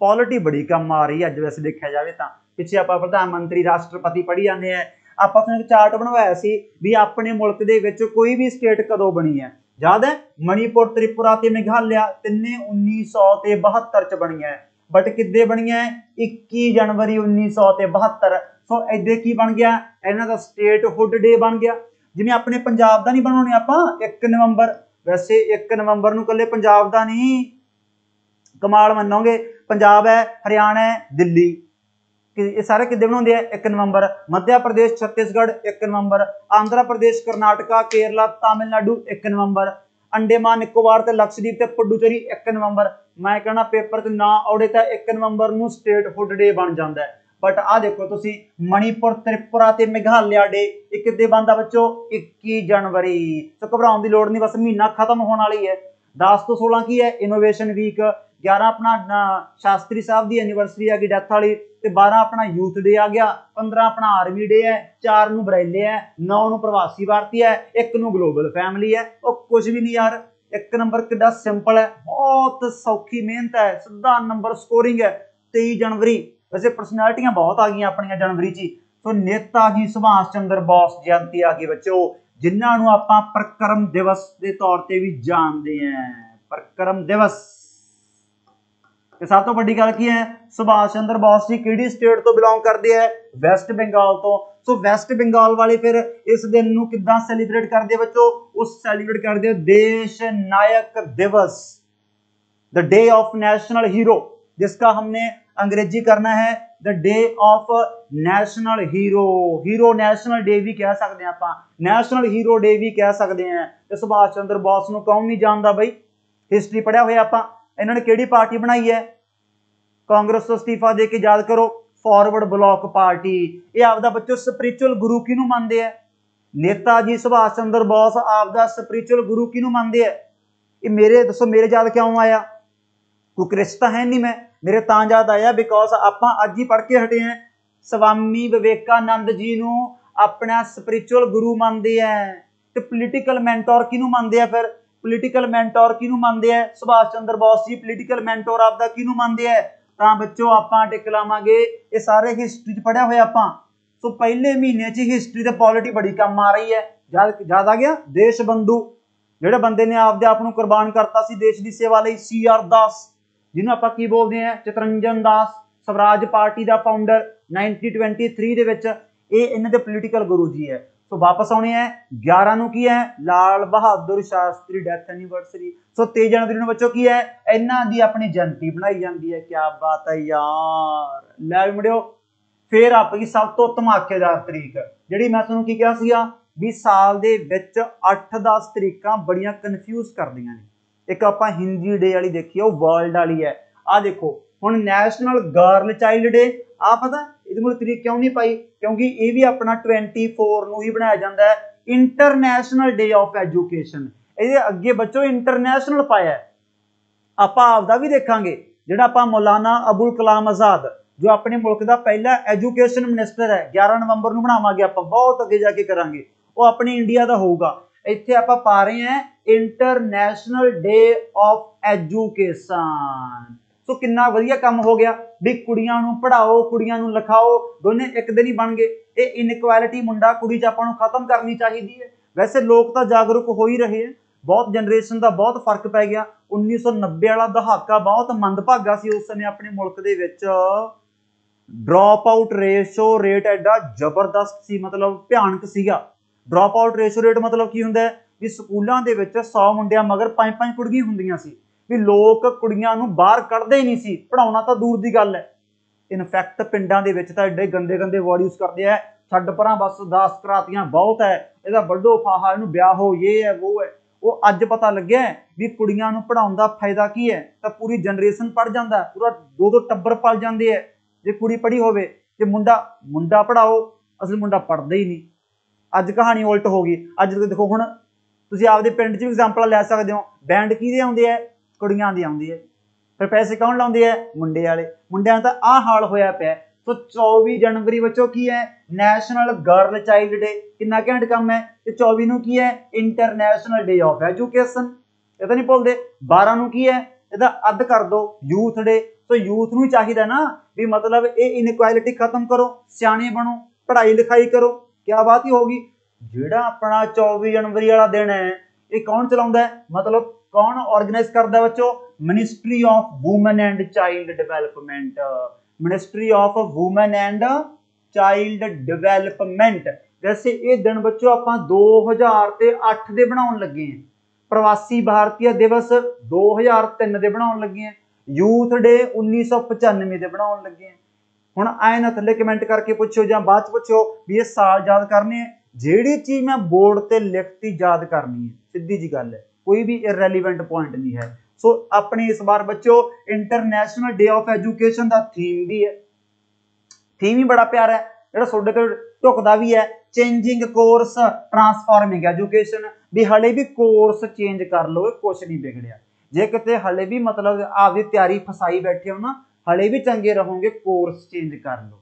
पॉलिटी बड़ी कम आ रही है अज वैसे देखा जाए तो। पिछे आप प्रधानमंत्री राष्ट्रपति पढ़ी जाते हैं। आप चार्ट बनवाया सी भी अपने मुल्क दे विच कोई भी स्टेट कदों बनी है। याद है? मणिपुर त्रिपुरा ते मेघालय तिन्ने 1972 च बनी है। बट किद्दे बनी है? 21 जनवरी 1972। सो इदे की बन गया? इन्हां दा स्टेटहुड डे बन गया। जिवें अपने पंजाब दा नहीं बनाउने आपां 1 नवंबर। वैसे 1 नवंबर नूं कल्ले पंजाब दा नहीं, कमाल मनोगे, पंजाब है, हरियाणा है, दिल्ली, ये सारे किद्दे बनाउंदे हैं? 1 नवंबर। मध्य प्रदेश छत्तीसगढ़ 1 नवंबर। आंध्र प्रदेश कर्नाटका केरला तमिलनाडु 1 नवंबर। अंडेमान निकोबार ते लक्षद्वीप ते पुडुचेरी 1 नवंबर। मैं कहना पेपर च ना औड़े तो 1 नवंबर नूं स्टेटहुड डे बन जाता है। बट आ देखो तुसी मणिपुर त्रिपुरा ते मेघालय डे ये किद्दे बनदा बच्चों? 21 जनवरी। तो घबराउण दी लोड़ नहीं, बस महीना खत्म होने वाली है। 10 तो 16 की है? Innovation week. 11 अपना शास्त्री साहब की एनिवर्सरी आ गई डेथ वाली। 12 अपना यूथ डे आ गया। 15 अपना आर्मी डे है। 4 नूं ब्रेले है। 9 नूं प्रवासी भारतीय है। 1 नूं ग्लोबल फैमिली है। और कुछ भी नहीं यार, 1 नंबर कितना सिंपल है, बहुत सौखी मेहनत है, सीधा नंबर स्कोरिंग है। 23 जनवरी वैसे परसनैलिटियां बहुत आ गई अपन जनवरी ची। तो नेताजी सुभाष चंद्र बोस जयंती आ गई बच्चों, जिन्होंने आप प्रक्रम दिवस के तौर पर भी जानते हैं। प्रक्रम दिवस सब तो बड़ी गल की है, सुभाष चंद्र बोस जी किहड़ी स्टेट तो बिलोंग करते हैं? वैस्ट बंगाल तो। सो वैस्ट बंगाल वाले फिर इस दिन नूं किद्दां सैलीब्रेट करते हैं बच्चों? उस सैलीब्रेट करते हैं देश नायक दिवस, the day of national hero, जिसका हमने अंग्रेजी करना है the day of national hero, hero national day भी कह सकते हैं आपां, नैशनल हीरो डे भी कह सकते हैं। ते सुभाष चंद्र बोस नूं कौन नहीं जानता बई, हिस्टरी पढ़िया होया आपां। इन्होंने किहड़ी पार्टी बनाई है, कांग्रेस तो इस्तीफा दे के याद करो, फॉरवर्ड ब्लॉक पार्टी। ये आपदा बच्चों स्पिरिचुअल गुरु किनू मानते हैं, नेताजी सुभाष चंद्र बोस आपदा स्पिरिचुअल गुरु किनू मानते हैं। ये मेरे दसो मेरे याद क्यों आया, क्योंकि रिश्ता है नहीं, मैं मेरे तां याद आया बिकॉज आपां अज ही पढ़ के हटे हैं स्वामी विवेकानंद जी नू अपना स्पिरिचुअल गुरु मानते हैं। तो पोलीटिकल मैंटोर किनू मानते हैं, फिर पोलीटिकल मैंटोर किनू मानते हैं, सुभाष चंद्र बोस जी पोलीटिकल मैंटोर आपदा किनू मानते हैं। तां बच्चों आपां टिक लावांगे, ये सारे हिस्टरी च पढ़िया होया आपां। सो पहले महीने च हिस्टरी ते पॉलिटी बड़ी कम आ रही है। याद आ गया, देश बंधु ਜਿਹੜੇ ਬੰਦੇ ਨੇ ਆਪਦੇ ਆਪ ਨੂੰ ਕੁਰਬਾਨ ਕਰਤਾ ਸੀ ਦੇਸ਼ ਦੀ ਸੇਵਾ ਲਈ, CR ਦਾਸ ਜਿਹਨੂੰ ਆਪਾਂ ਕੀ ਬੋਲਦੇ ਆ, ਚਿਤਰੰਜਨ ਦਾਸ, ਸਵਰਾਜ ਪਾਰਟੀ ਦਾ ਫਾਊਂਡਰ 1923 ਦੇ ਵਿੱਚ, ਇਹ ਇਹਨਾਂ ਦੇ ਪੋਲੀਟੀਕਲ ਗੁਰੂ ਜੀ ਹੈ। ਸੋ ਵਾਪਸ ਆਉਣੇ ਆ 11 ਨੂੰ ਕੀ ਹੈ, ਲਾਲ ਬਹਾਦਰ ਸ਼ਾਸਤਰੀ ਡੈਥ ਐਨੀਵਰਸਰੀ। ਸੋ 23 ਜਨਵਰੀ ਨੂੰ ਬੱਚੋ ਕੀ ਹੈ, ਇਹਨਾਂ ਦੀ ਆਪਣੀ ਜयंती ਬਣਾਈ ਜਾਂਦੀ ਹੈ। ਕੀ ਬਾਤ ਹੈ ਯਾਰ, ਲੈ ਮੁੰਡਿਓ ਫਿਰ ਆਪਣੀ ਸਭ ਤੋਂ ਧਮਾਕੇਦਾਰ ਤਰੀਕ ਜਿਹੜੀ ਮੈਂ ਤੁਹਾਨੂੰ ਕੀ ਕਿਹਾ ਸੀਗਾ भी साल दे विच 8-10 तरीकां बड़ियां कन्फ्यूज करदियां ने। एक आपां हिंदी डे वाली देखी, वो वर्ल्ड वाली है। आ देखो हुण नैशनल गर्ल चाइल्ड डे, आ पता इहदे मुल तरीक क्यों नहीं पाई, क्योंकि ये भी अपना 24 नूं ही बनाया जाता है, इंटरनैशनल डे ऑफ एजुकेशन। इहदे अगे बच्चों इंटरनैशनल पाया है। आपां आपदा भी देखांगे, जिहड़ा आपां मौलाना अबुल कलाम आजाद जो अपने मुल्क का पहला एजुकेशन मिनिस्टर है, 11 नवंबर नूं बनावांगे आपां, बहुत अगे जाके करांगे, वो अपनी इंडिया का होगा। इत्थे आपां पा रहे हैं इंटरनैशनल डे ऑफ एजुकेशन। सो कितना वधिया काम हो गया भी कुड़ियां नूं पढ़ाओ, कुड़ियां नूं लिखाओ, दोने एक दिन ही बन गए। ये इनइक्वालिटी मुंडा कुड़ी च आपां नूं खत्म करनी चाहिए है। वैसे लोग तो जागरूक हो ही रहे हैं, बहुत जनरेशन का बहुत फर्क पै गया। 1990 वाला दहाका बहुत मंदभागा सी उस समय अपने मुल्क दे विच, ड्रॉप आउट रेशो रेट एडा जबरदस्त सी, मतलब भयानक सीगा। ड्रॉप आउट रेशो रेट मतलब की हुंदा है भी स्कूलों के 100 मुंडियां मगर 5-5 कुड़ियां हुंदियां सी, भी लोग कुड़ियां नूं बाहर कढ़दे ही नहीं सी, पढ़ाउणा तां दूर दी गल है। इनफैक्ट पिंडां दे विच तां एडे गंदे गंदे वर्ड यूज करदे आ, छड्ड परां बस 10 करातियां बहुत है, इहदा वड्डो फाहा, इहनूं ब्याहो, ये है वो है। वो अज पता लग्या भी कुड़ियां नूं पढ़ाउण दा फायदा की है, तां पूरी जनरेशन पढ़ जांदा, पूरा 2-2 टब्बर पल जांदे है जे कुड़ी पढ़ी होवे। जे मुंडा पढ़ाओ, असल मुंडा पढ़दा ही नहीं। अज कहानी उल्ट हो गई। अज देखो हुण तुसीं आपदे पिंड च भी एग्जाम्पल लै सकदे हो, बैंड किहदे आउंदे है, कुड़ियां दी आउंदी है, फिर पैसे कौन लाउंदे है, मुंडे वाले। मुंडियां दा आह हाल होया पिया। सो 24 जनवरी बच्चों की है, नैशनल गर्ल चाइल्ड डे, कितना घैंट काम है। ते 24 नूं की है, इंटरनैशनल डे ऑफ एजुकेशन, ये तां नहीं भुलदे। 12 नूं की है, इहदा अद्ध कर दो, यूथ डे। सो यूथ नूं चाहिदा ना भी मतलब ये इनइक्वालिटी खत्म करो, सियाणे बनो, पढ़ाई लिखाई करो, क्या बात ही होगी। जिहड़ा अपना 24 जनवरी वाला दिन है, ये कौन चलाउंदा है, मतलब कौन ऑर्गेनाइज करदा बच्चों, ministry of women and child development, ministry of women and child development. वैसे ये दिन बच्चों आपां 2008 दे बनाउण लगे हैं, प्रवासी भारतीय दिवस 2003 दे बनाउण लगे हैं, यूथ डे 1995 दे बनाउण लगे हैं। हुण आए ना थल्ले कमेंट करके पूछो या बाद च पूछो भी ये साल याद करने है, जिहड़ी चीज मैं बोर्ड ते लिखती याद करनी है, सीधी जी गल है, कोई भी इररेलीवेंट पॉइंट नहीं है। सो अपने इस बार बच्चों इंटरनैशनल डे ऑफ एजुकेशन का थीम भी है, थीम ही बड़ा प्यारा है, जिहड़ा सोडे ते ढुकदा भी है, चेंजिंग कोर्स ट्रांसफॉर्मिंग एजुकेशन, भी हले भी कोर्स चेंज कर लो, कुछ नहीं बिगड़िया। जे किते हले भी मतलब आपकी तैयारी फसाई बैठे हो ना, हले भी चंगे रहोगे, कोर्स चेंज कर लो,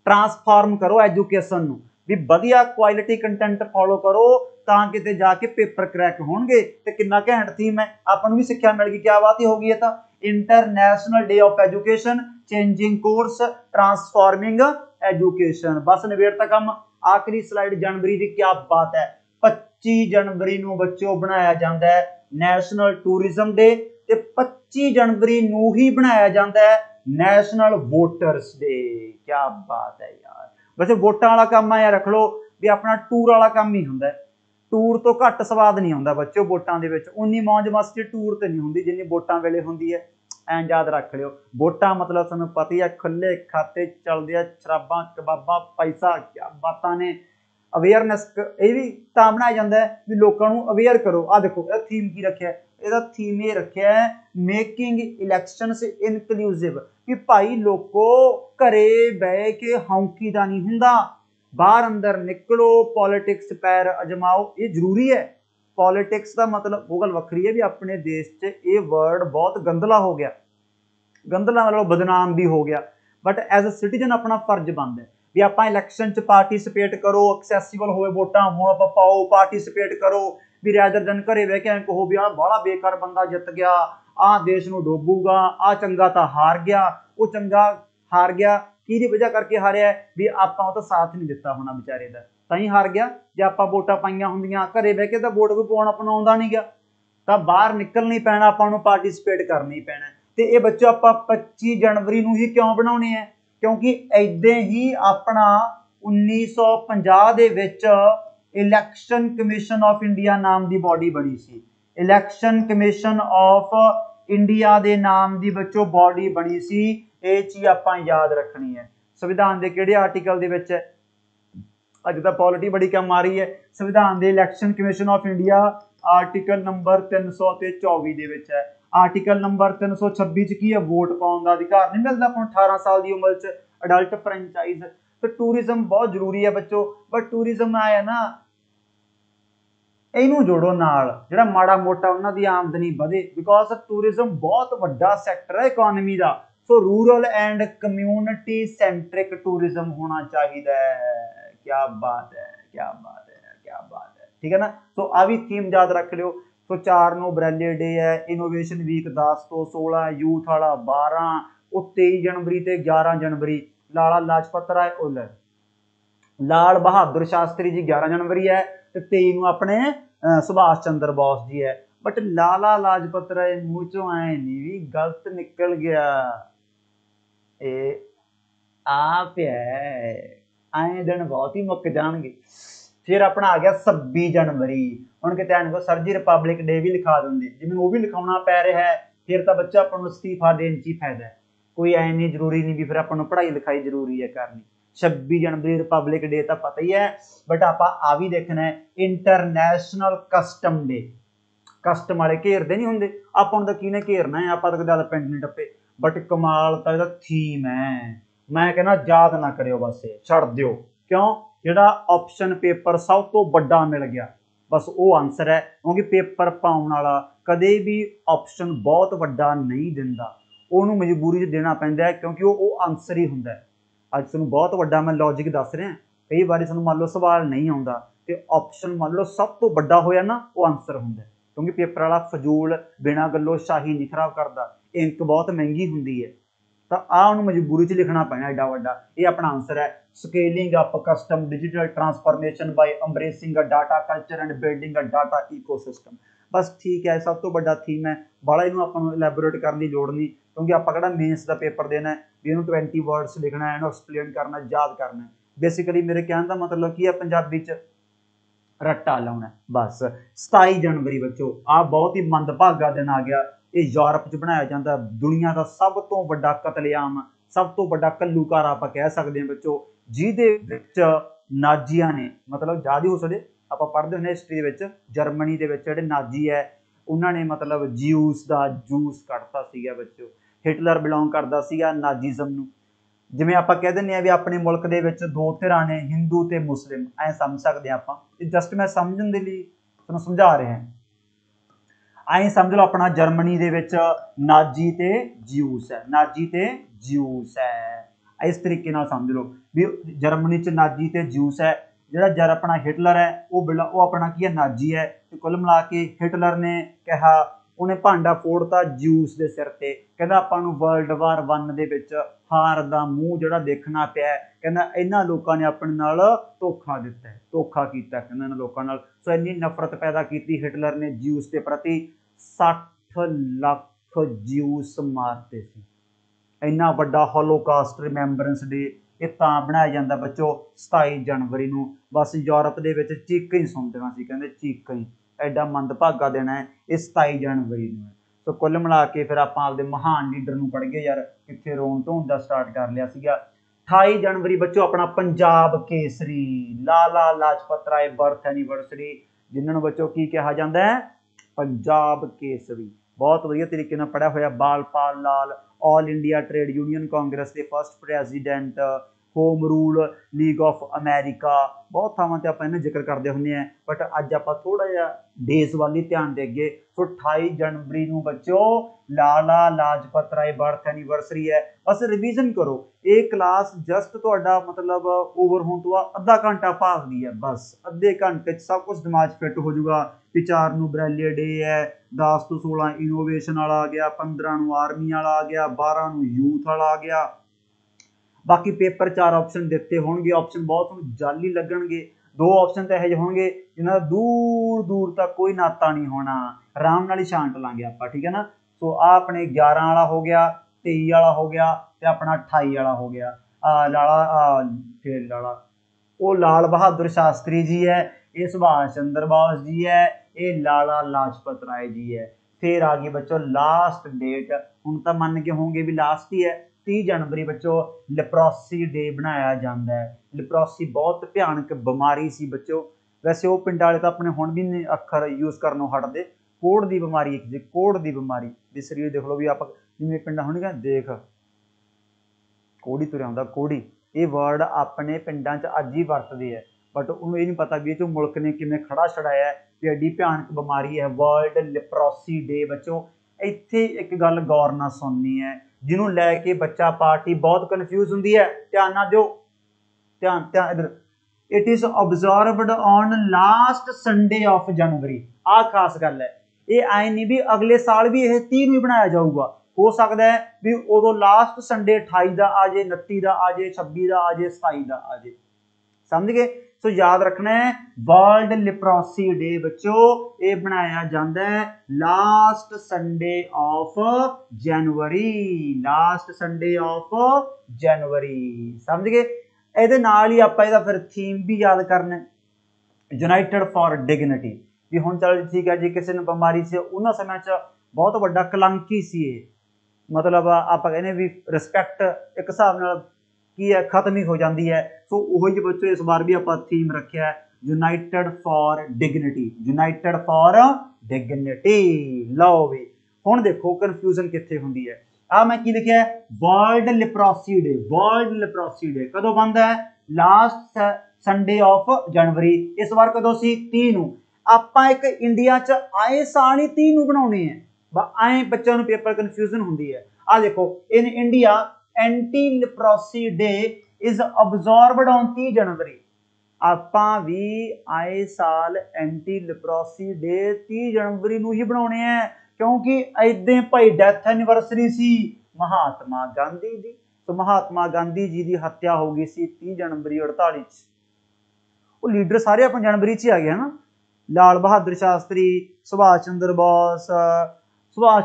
ट्रांसफॉर्म करो एजुकेशन नूं, भी वधिया क्वालिटी कंटेंट फॉलो करो, तां किते जाके पेपर क्रैक होणगे। ते कितना घैंट थीम है, आपां नूं भी सिक्ख्या मिल गई, क्या बात ही होगी। ये तां international day of education, changing course, transforming education. बस नवेड़ता काम, आखिरी स्लाइड जनवरी की, क्या बात है। 25 जनवरी नूं बच्चों बनाया जाता है नैशनल टूरिज्म डे, ते 25 जनवरी नूं ही बनाया जाता है नैशनल वोटर्स डे। क्या बात है यार। वैसे वोटां वाला काम है रख लो भी अपना टूर वाला काम ही हुंदा है, टूर तो घट स्वाद नहीं आउंदा बच्चों वोटां दे विच, उन्नी मौज मस्ती टूर ते नहीं हुंदी जिन्नी वोटां वेले हुंदी है। ਐਂ याद रख लियो। वोटां मतलब तुहानूं पता ही है खुले खाते चलदे आ, शराबां कबाबां पैसा, क्या बातां ने। अवेयरनैस ये भी तां बनाया जाता है भी लोगों को अवेयर करो। आ देखो यह थीम की रखा है, ਇਹਦਾ थीम ये रखा है मेकिंग इलैक्शनस इनकलूसिव कि भाई लोगो घरे बह के हौंकी दा नहीं हुंदा, बाहर अंदर निकलो, पॉलिटिक्स पैर अजमाओ। ये जरूरी है। पॉलिटिक्स का मतलब वो गल वक्री है भी अपने देश च ये वर्ड बहुत गंदला हो गया, गंदला मतलब बदनाम भी हो गया। बट एज अ सिटीजन अपना फर्ज बनता है भी आप इलैक्शन च पार्टिसिपेट करो, एक्सैसिबल होवे वोटां हो आप पाओ, पार्टिसिपेट करो भी रैदर दिन घरे बह के कहो भी आ बड़ा बेकार बंदा जित गया, आ देश नूं डोबूगा, आ चंगा तो हार गया, वो चंगा हार गया। की वजह करके हारिया भी आपां तो साथ नहीं दिता होना बेचारे का, तां हार गया। जे आपां वोटां पाईआं हुंदियां घरे बह के तो वोट कोई पाउणा अपना आउंदा नहीं गया, तो बाहर निकलना ही पैना, आपां नूं पार्टिसिपेट करना ही पैना। तो ये बच्चों आपां 25 जनवरी नूं ही क्यों बनाउणे है, क्योंकि इदां ही अपना 1950 दे विच इलैक्शन कमीशन ऑफ इंडिया नाम की बॉडी बनी सी। इलैक्शन कमीशन ऑफ इंडिया के नाम की बच्चों बॉडी बनी सी। ये चीज आपां याद रखनी है। संविधान के किहड़े आर्टिकल दे विच है, अज तो पॉलिटी बड़ी कम आ रही है। संविधान के election commission of India article number 324 दे विच है। आर्टिकल नंबर 326 की है, वोट पाउण दा अधिकार नहीं मिलता अपन 18 साल की उम्र च, अडल्ट फ्रेंचाइज। तो टूरिज्म बहुत जरूरी है बच्चों, बट टूरिज्म आया ना इनू जोड़ो नाल जिहड़ा माड़ा मोटा उन्हां दी आमदनी वधे, बिकॉज टूरिज्म बहुत वड्डा सैक्टर है इकोनॉमी का। सो rural and community centric tourism होना चाहिए। क्या बात है, क्या बात है, क्या बात है, ठीक है ना। तो आ भी थीम याद रख लियो। तो 4 नूं ब्रैले डे है, इनोवेशन वीक 10 तो 16, यूथ वाला 12, वो 23 जनवरी ते 11 जनवरी लाला लाजपत राय उल लाल बहादुर शास्त्री जी 11 जनवरी है, तो 23 नूं अपने सुभाष चंद्र बोस जी है। बट लाला लाजपत राय मुंह चो आए नहीं भी गलत निकल गया, आप है आए दिन बहुत ही मुक जाएंगे। फिर अपना आ गया 26 जनवरी। हम कहते सर जी रिपब्लिक डे भी लिखा देंगे, जिन्हें वो भी लिखाना पै रहा है, फिर तो बच्चा अपन इस्तीफा देने च फायदा है। कोई ऐ नहीं जरूरी नहीं भी फिर अपन पढ़ाई लिखाई जरूरी है करनी। 26 जनवरी रिपब्लिक डे तो पता ही है, बट आप आ भी देखना है इंटरनेशनल कस्टम डे। कस्टम वाले घेरते नहीं होंगे, अपन तो किने घेरना है, आप तो ज्यादा पिंड नहीं टप्पे। बट कमाल का ਇਹਦਾ थीम है, मैं कहना याद ना करियो, बस छड़ दियो। क्यों, ਜਿਹੜਾ ऑप्शन पेपर सब तो बड़ा मिल गया, बस वो आंसर है। क्योंकि पेपर पाउण वाला कदे भी ऑप्शन बहुत वड्डा नहीं दिंदा, ਉਹਨੂੰ मजबूरी च देना पैंदा है, क्योंकि वो आंसर ही हुंदा है। अज तुहानूं बहुत वड्डा मैं लॉजिक दस रहा, कई बार तुहानूं मान लो सवाल नहीं आउंदा ते ऑप्शन मान लो सब तो वड्डा होया ना, वो आंसर हुंदा है। क्योंकि पेपर वाला फजूल बिना गल्लों शाही नहीं खराब करता, इंक बहुत महंगी हुंदी है, तो आ उन्होंने मजबूरी च लिखना पैना एडा वड्डा। ये अपना आंसर है scaling up custom digital transformation by embracing a data culture and building a data ecosystem. बस ठीक है, सब तो बड़ा थीम है, बड़ा इनू अपन एलैबोरेट करने की लोड़ नहीं, क्योंकि आप कहड़ा मेन्स का पेपर देना है भी इन्हू 20 वर्ड्स लिखना है, इन्हू एक्सप्लेन करना, याद करना है। बेसिकली मेरे कहने का मतलब की है पंजाबी च रट्टा लाउना बस। 27 जनवरी बच्चों आ बहुत ही मंदभागा दिन आ गया। ये यूरोप च बनाया जाता, दुनिया का सब तो बड़ा कतलेआम, सब तो बड़ा कल्लूकार आप कह सकते हैं बच्चों, जिहदे विच नाजियां ने मतलब याद ही हो सकते, आप पढ़ते होंगे हिस्टरी के जर्मनी के जिहड़े नाजी है उन्होंने मतलब ज्यूस का जूस कढ़ता सीगा बच्चों। हिटलर बिलोंग करता सीगा नाजीज़म नूं। जिवें आपां कह दिंदे आ भी अपने मुल्क दे विच दो धिरां ने, हिंदू ते मुस्लिम, ऐ समझ सकते आपां। जस्ट मैं समझण दे लई तुहानूं समझा रहा हैं। ऐ समझ लो अपना जर्मनी दे विच नाजी ते ज्यूस है, नाजी ते ज्यूस है, इस तरीके नाल समझ लो भी जर्मनी च नाजी ते ज्यूस है। जिहड़ा अपना हिटलर है वो अपना की है नाजी है। तो कुल मिला के हिटलर ने कहा, उन्हें भांडा फोड़ता ज्यूस के सिर ते, कहता आपां नूं वर्ल्ड वार 1 दे विच हार दा मूँह जिहड़ा देखना पिया, कहना इन्हां लोकां ने अपने नाल धोखा दिता है, धोखा कीता कहना इन्हां लोकां नाल। सो इन्नी नफरत पैदा की हिटलर ने ज्यूस के प्रति, 60 लाख ज्यूस मारते सी। इन्ना वड्डा होलोकास्ट रिमैंबरेंस डे ये तां बनाया जाता बच्चों 27 जनवरी नूं। बस यूरोप दे विच चीकां ही सुणदियां सी, कहंदे चीकां ही, एडा मंदभागा दिन है ये 27 जनवरी नूं है। ਸੋ ਕੁੱਲ ਮਿਲਾ ਕੇ ਫਿਰ ਆਪਾਂ ਆਪਦੇ ਮਹਾਨ ਲੀਡਰ ਨੂੰ ਪੜ੍ਹ ਗਏ ਯਾਰ, ਕਿੱਥੇ ਰੋਣ ਧੋਣ ਦਾ ਸਟਾਰਟ ਕਰ ਲਿਆ ਸੀਗਾ। 28 ਜਨਵਰੀ ਬੱਚੋ ਆਪਣਾ ਪੰਜਾਬ ਕੇਸਰੀ, ਲਾਲਾ ਲਾਜਪਤ ਰਾਏ ਬਰਥ ਐਨੀਵਰਸਰੀ, ਜਿਨ੍ਹਾਂ ਨੂੰ ਬੱਚੋ ਕੀ ਕਿਹਾ ਜਾਂਦਾ ਹੈ, ਪੰਜਾਬ ਕੇਸਰੀ। ਬਹੁਤ ਵਧੀਆ ਤਰੀਕੇ ਨਾਲ ਪੜ੍ਹਿਆ ਹੋਇਆ। ਬਾਲਪਾਲ Lal, All India Trade Union Congress ਦੇ first president, home rule league of America, ਬਹੁਤ ਥਾਵਾਂ ਤੇ ਆਪਾਂ ਇਹਨਾਂ ਜ਼ਿਕਰ ਕਰਦੇ ਹੁੰਦੇ ਆ, ਬਟ ਅੱਜ ਆਪਾਂ ਥੋੜਾ ਜਿਹਾ ਡੇਜ਼ ਵੱਲ ਹੀ ਧਿਆਨ ਦੇ ਅੱਗੇ। ਸੋ 28 ਜਨਵਰੀ ਨੂੰ ਬੱਚੋ ਲਾਲਾ ਲਾਜਪਤ ਰਾਏ ਬਰਥ ਐਨੀਵਰਸਰੀ ਹੈ। ਬਸ ਰਿਵੀਜ਼ਨ ਕਰੋ, ਇਹ ਕਲਾਸ ਜਸਟ ਤੁਹਾਡਾ ਮਤਲਬ ਓਵਰ ਹੋਣ ਤੋਂ ਬਾਅਦ ਅੱਧਾ ਘੰਟਾ ਭਾਗਦੀ ਹੈ, ਬਸ ਅੱਧੇ ਘੰਟੇ 'ਚ ਸਭ ਕੁਝ ਦਿਮਾਗ 'ਚ ਫਿੱਟ ਹੋ ਜਾਊਗਾ। ਵੀ 4 ਨੂੰ ਬਰੈਲੀਆ ਡੇ ਹੈ, 10 ਤੋਂ 16 ਇਨੋਵੇਸ਼ਨ ਵਾਲਾ ਆ ਗਿਆ, 15 ਨੂੰ ਆਰਮੀ ਵਾਲਾ ਆ ਗਿਆ, 12 ਨੂੰ ਯੂਥ ਵਾਲਾ ਆ ਗਿਆ। ਬਾਕੀ ਪੇਪਰ 4 ਆਪਸ਼ਨ ਦਿੱਤੇ ਹੋਣਗੇ, ਆਪਸ਼ਨ ਬਹੁਤ ਜਾਲੀ ਲੱਗਣਗੇ। 2 ਆਪਸ਼ਨ ਤਾਂ ਇਹੋ ਜਿਹੇ ਹੋਣਗੇ ਜਿਨ੍ਹਾਂ ਦਾ ਦੂਰ ਦੂਰ ਤੱਕ ਕੋਈ ਨਾਤਾ ਨਹੀਂ ਹੋਣਾ, ਆਰਾਮ ਨਾਲ ਹੀ ਛਾਂਟ ਲਾਂਗੇ ਆਪਾਂ, ਠੀਕ ਹੈ ਨਾ। ਸੋ ਆ ਆਪਣੇ 11 ਵਾਲਾ ਹੋ ਗਿਆ, 23 ਵਾਲਾ ਹੋ ਗਿਆ, ਤੇ ਆਪਣਾ 28 ਵਾਲਾ ਹੋ ਗਿਆ। ਉਹ ਲਾਲ ਬਹਾਦਰ ਸ਼ਾਸਤਰੀ ਜੀ ਹੈ, ਇਹ ਸੁਭਾਸ਼ ਚੰਦਰ ਬੋਸ ਜੀ ਹੈ, ਇਹ ਲਾਲਾ ਲਾਜਪਤ ਰਾਏ ਜੀ ਹੈ। ਫਿਰ ਆ ਗਈ ਬੱਚੋ ਲਾਸਟ ਡੇਟ, ਹੁਣ ਤਾਂ ਮੰਨ ਕੇ ਹੋਣਗੇ ਵੀ ਲਾਸਟ ਹੀ ਹੈ। 30 ਜਨਵਰੀ ਬੱਚੋ ਲੈਪਰੋਸੀ ਡੇ ਬਣਾਇਆ ਜਾਂਦਾ ਹੈ। ਲੈਪਰੋਸੀ ਬਹੁਤ ਭਿਆਨਕ ਬਿਮਾਰੀ ਸੀ ਬੱਚੋ, ਵੈਸੇ ਉਹ ਪਿੰਡ ਵਾਲੇ ਤਾਂ ਆਪਣੇ ਹੁਣ ਵੀ ਨਹੀਂ ਅੱਖਰ ਯੂਜ਼ ਕਰਨੋਂ ਹਟਦੇ। ਕੋੜ ਦੀ ਬਿਮਾਰੀ ਇੱਕ ਜੀ, ਕੋੜ ਦੀ ਬਿਮਾਰੀ ਵੀ ਸਰੀਰ ਦੇਖ ਲਓ ਵੀ ਆਪਾਂ ਜਿਵੇਂ ਪਿੰਡਾਂ ਹੋਣਗੀਆਂ, ਦੇਖ ਕੋੜੀ ਤੁਰਿਆ ਹੁੰਦਾ, ਕੋੜੀ, ਇਹ ਵਰਡ ਆਪਣੇ ਪਿੰਡਾਂ 'ਚ ਅੱਜ ਹੀ ਵਰਤਦੇ ਆ, ਬਟ ਉਹਨੂੰ ਇਹ ਨਹੀਂ ਪਤਾ ਵੀ ਇਹ 'ਚੋਂ ਮੁਲਕ ਨੇ ਕਿਵੇਂ ਖੜਾ ਛੜਾਇਆ ਵੀ ਐਡੀ ਭਿਆਨਕ ਬਿਮਾਰੀ ਹੈ। ਵਰਲਡ ਲੈਪਰੋਸੀ ਡੇ ਬੱਚੋ। ਇੱਥੇ ਇੱਕ ਗੱਲ ਗੌਰ ਨਾਲ ਸੁਣਨੀ ਹੈ, ਜਿਹਨੂੰ ਲੈ ਕੇ ਬੱਚਾ ਪਾਰਟੀ ਬਹੁਤ ਕਨਫਿਊਜ਼ ਹੁੰਦੀ ਹੈ। ਧਿਆਨ ਨਾਲ ਦਿਓ, ਧਿਆਨ ਇੱਧਰ। It is observed on last Sunday of January. ਆਹ ਖਾਸ ਗੱਲ ਹੈ, ਇਹ ਆਏ ਨਹੀਂ ਵੀ ਅਗਲੇ ਸਾਲ ਵੀ ਇਹ 30 ਨੂੰ ਹੀ ਬਣਾਇਆ ਜਾਊਗਾ, ਹੋ ਸਕਦਾ ਹੈ ਵੀ ਉਦੋਂ ਲਾਸਟ ਸੰਡੇ 28 ਦਾ ਆ ਜੇ, 29 ਦਾ ਆ ਜੇ, 26 ਦਾ ਆ ਜੇ, 27 ਦਾ ਆ ਜੇ, ਸਮਝ ਗਏ। ਸੋ ਯਾਦ ਰੱਖਣਾ ਹੈ ਵਰਲਡ ਲੈਪਰੋਸੀ ਡੇ ਬੱਚੋ, ਇਹ ਬਣਾਇਆ ਜਾਂਦਾ ਹੈ last Sunday of January, last Sunday of January, ਸਮਝ ਗਏ। ਇਹਦੇ ਨਾਲ ਹੀ ਆਪਾਂ ਇਹਦਾ ਫਿਰ ਥੀਮ ਵੀ ਯਾਦ ਕਰਨਾ, ਯੂਨਾਈਟਿਡ ਫॉर ਡਿਗਨਿਟੀ। ਵੀ ਹੁਣ ਚੱਲ ਠੀਕ ਹੈ ਜੀ, ਕਿਸੇ ਨੂੰ ਬਿਮਾਰੀ ਸੀ ਉਹਨਾਂ ਸਮਿਆਂ 'ਚ ਬਹੁਤ ਵੱਡਾ ਕਲੰਕੀ ਸੀ ਇਹ, ਮਤਲਬ ਆਪਾਂ ਕਹਿੰਦੇ ਵੀ ਰਿਸਪੈਕਟ ਇੱਕ ਹਿਸਾਬ ਨਾਲ ਕੀ ਹੈ ਖਤਮ ਹੀ ਹੋ ਜਾਂਦੀ ਹੈ। ਸੋ ਉਹੀ ਜਿਹੇ ਬੱਚੋ ਇਸ ਵਾਰ ਵੀ ਆਪਾਂ ਥੀਮ ਰੱਖਿਆ United for dignity, United for dignity. ਲਓ ਵੀ ਹੁਣ ਦੇਖੋ ਕਨਫਿਊਜ਼ਨ ਕਿੱਥੇ ਹੁੰਦੀ ਹੈ। ਆ ਮੈਂ ਕੀ ਲਿਖਿਆ, ਵਰਲਡ ਲੈਪਰੋਸੀ ਡੇ। ਵਰਲਡ ਲੈਪਰੋਸੀ ਡੇ ਕਦੋਂ ਬਣਦਾ ਹੈ, ਲਾਸਟ ਸੰਡੇ ਆਫ ਜਨਵਰੀ। ਇਸ ਵਾਰ ਕਦੋਂ ਸੀ, 30 ਨੂੰ। ਆਪਾਂ ਇੱਕ ਇੰਡੀਆ 'ਚ ਆਏ ਸਾਲ ਹੀ 30 ਨੂੰ ਬਣਾਉਣੇ ਹੈ, ਐਂ ਬੱਚਿਆਂ ਨੂੰ ਪੇਪਰ ਕਨਫਿਊਜ਼ਨ ਹੁੰਦੀ ਹੈ। ਆ ਦੇਖੋ, in India anti leprosy day is observed on 30 January. ਆਪਾਂ ਵੀ ਆਏ ਸਾਲ ਐਂਟੀ ਲੈਪਰੋਸੀ ਡੇ 30 ਜਨਵਰੀ ਨੂੰ ਹੀ ਬਣਾਉਣੇ ਹੈ, ਕਿਉਂਕਿ ਏਦਾਂ ਭਾਈ ਡੈਥ ਐਨੀਵਰਸਰੀ ਸੀ ਮਹਾਤਮਾ ਗਾਂਧੀ ਦੀ। ਸੋ ਮਹਾਤਮਾ ਗਾਂਧੀ ਜੀ ਦੀ ਹੱਤਿਆ ਹੋ ਗਈ ਸੀ 30 ਜਨਵਰੀ 48 ਚ। ਉਹ ਲੀਡਰ ਸਾਰੇ ਆਪਾਂ ਜਨਵਰੀ 'ਚ ਹੀ ਆ ਗਏ ਨਾ, ਲਾਲ ਬਹਾਦਰ ਸ਼ਾਸਤਰੀ, ਸੁਭਾਸ਼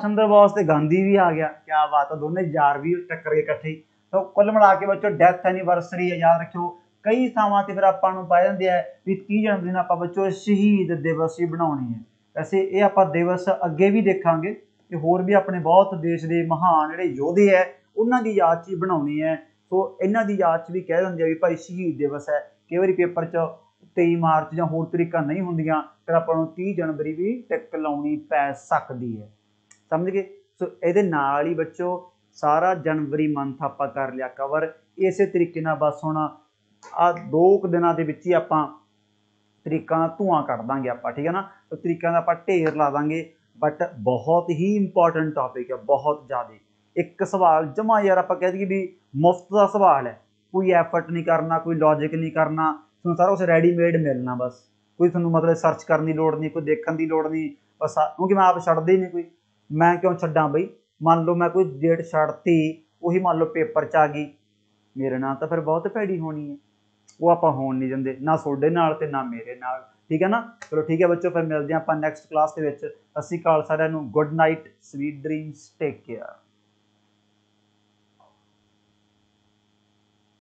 ਚੰਦਰ ਬੋਸ ਤੇ ਗਾਂਧੀ ਵੀ ਆ ਗਿਆ। ਕਿਆ ਬਾਤ ਹੈ, ਦੋਨੇ ਯਾਰ ਵੀ ਟੱਕਰ ਗਏ ਇਕੱਠੇ। ਤਾਂ ਕੁੱਲ ਮਿਲਾ ਕੇ ਬੱਚੋ ਡੈਥ ਐਨੀਵਰਸਰੀ ਹੈ, ਯਾਦ ਰੱਖਿਓ। ਕਈ ਥਾਵਾਂ ਤੇ ਫਿਰ ਆਪਾਂ ਨੂੰ ਪਾਏ ਜਾਂਦੇ ਆ ਵੀ 30 ਜਨਵਰੀ ਨੂੰ ਆਪਾਂ ਬੱਚੋ ਸ਼ਹੀਦ ਦਿਵਸ ਹੀ ਬਣਾਉਣੀ ਹੈ। ਵੈਸੇ ਇਹ ਆਪਾਂ ਦਿਵਸ ਅੱਗੇ ਵੀ ਦੇਖਾਂਗੇ ਤੇ ਹੋਰ ਵੀ ਆਪਣੇ ਬਹੁਤ ਦੇਸ਼ ਦੇ ਮਹਾਨ ਜਿਹੜੇ ਯੋਧੇ ਹੈ ਉਹਨਾਂ ਦੀ ਯਾਦ 'ਚ ਹੀ ਬਣਾਉਣੀ ਹੈ। ਸੋ ਇਹਨਾਂ ਦੀ ਯਾਦ 'ਚ ਵੀ ਕਹਿ ਦਿੰਦੇ ਆ ਵੀ ਭਾਈ ਸ਼ਹੀਦ ਦਿਵਸ ਹੈ। ਕਈ ਵਾਰੀ ਪੇਪਰ 'ਚ 23 ਮਾਰਚ ਜਾਂ ਹੋਰ ਤਰੀਕਾਂ ਨਹੀਂ ਹੁੰਦੀਆਂ, ਫਿਰ ਆਪਾਂ ਨੂੰ 30 ਜਨਵਰੀ ਵੀ ਟਿਕ ਲਾਉਣੀ ਪੈ ਸਕਦੀ ਹੈ, ਸਮਝ ਗਏ। ਸੋ ਇਹਦੇ ਨਾਲ ਹੀ ਬੱਚੋ ਸਾਰਾ ਜਨਵਰੀ ਮੰਥ ਆਪਾਂ ਕਰ ਲਿਆ ਕਵਰ। ਇਸੇ ਤਰੀਕੇ ਨਾਲ ਬਸ ਹੁਣ ਆ 2 ਦਿਨਾਂ ਦੇ ਵਿੱਚ ਹੀ ਆਪਾਂ ਤਰੀਕਾਂ ਦਾ ਧੂਆਂ ਕੱਢ ਦਾਂਗੇ ਆਪਾਂ, ਠੀਕ ਹੈ ਨਾ। ਸੋ ਤਰੀਕਾਂ ਦਾ ਆਪਾਂ ਢੇਰ ਲਾ ਦਾਂਗੇ, ਬਟ ਬਹੁਤ ਹੀ ਇੰਪੋਰਟੈਂਟ ਟੌਪਿਕ ਹੈ, ਬਹੁਤ ਜ਼ਿਆਦਾ। ਇੱਕ ਸਵਾਲ ਜਮਾ ਯਾਰ ਆਪਾਂ ਕਹਿ ਦਈਏ ਵੀ ਮੁਫਤ ਦਾ ਸਵਾਲ ਹੈ, ਕੋਈ ਐਫਰਟ ਨਹੀਂ ਕਰਨਾ, ਕੋਈ ਲੌਜਿਕ ਨਹੀਂ ਕਰਨਾ, ਤੁਹਾਨੂੰ ਸਾਰਾ ਕੁਛ ਰੈਡੀਮੇਡ ਮਿਲਣਾ। ਬਸ ਕੋਈ ਤੁਹਾਨੂੰ ਮਤਲਬ ਸਰਚ ਕਰਨ ਦੀ ਲੋੜ ਨਹੀਂ, ਕੋਈ ਦੇਖਣ ਦੀ ਲੋੜ ਨਹੀਂ, ਬਸ ਕਿਉਂਕਿ ਮੈਂ ਆਪ ਛੱਡਦੇ ਹੀ ਨਹੀਂ ਕੋਈ। ਮੈਂ ਕਿਉਂ ਛੱਡਾਂ ਬਈ, ਮੰਨ ਲਓ ਮੈਂ ਕੋਈ ਡੇਟ ਛੱਡਤੀ, ਉਹੀ ਮੰਨ ਲਓ ਪੇਪਰ 'ਚ ਆ ਗਈ, ਮੇਰੇ ਨਾਲ ਤਾਂ ਫਿਰ ਬਹੁਤ ਭੈੜੀ ਹੋਣੀ ਹੈ। ਉਹ ਆਪਾਂ ਹੋਣ ਨਹੀਂ ਦਿੰਦੇ, ਨਾ ਤੁਹਾਡੇ ਨਾਲ ਤੇ ਨਾ ਮੇਰੇ ਨਾਲ, ਠੀਕ ਹੈ ਨਾ। ਚਲੋ ਠੀਕ ਹੈ ਬੱਚੋ, ਫਿਰ ਮਿਲਦੇ ਹਾਂ ਆਪਾਂ ਨੈਕਸਟ ਕਲਾਸ ਦੇ ਵਿੱਚ। ਸਤਿ ਸ਼੍ਰੀ ਅਕਾਲ ਸਾਰਿਆਂ ਨੂੰ, good night, sweet dreams, take care.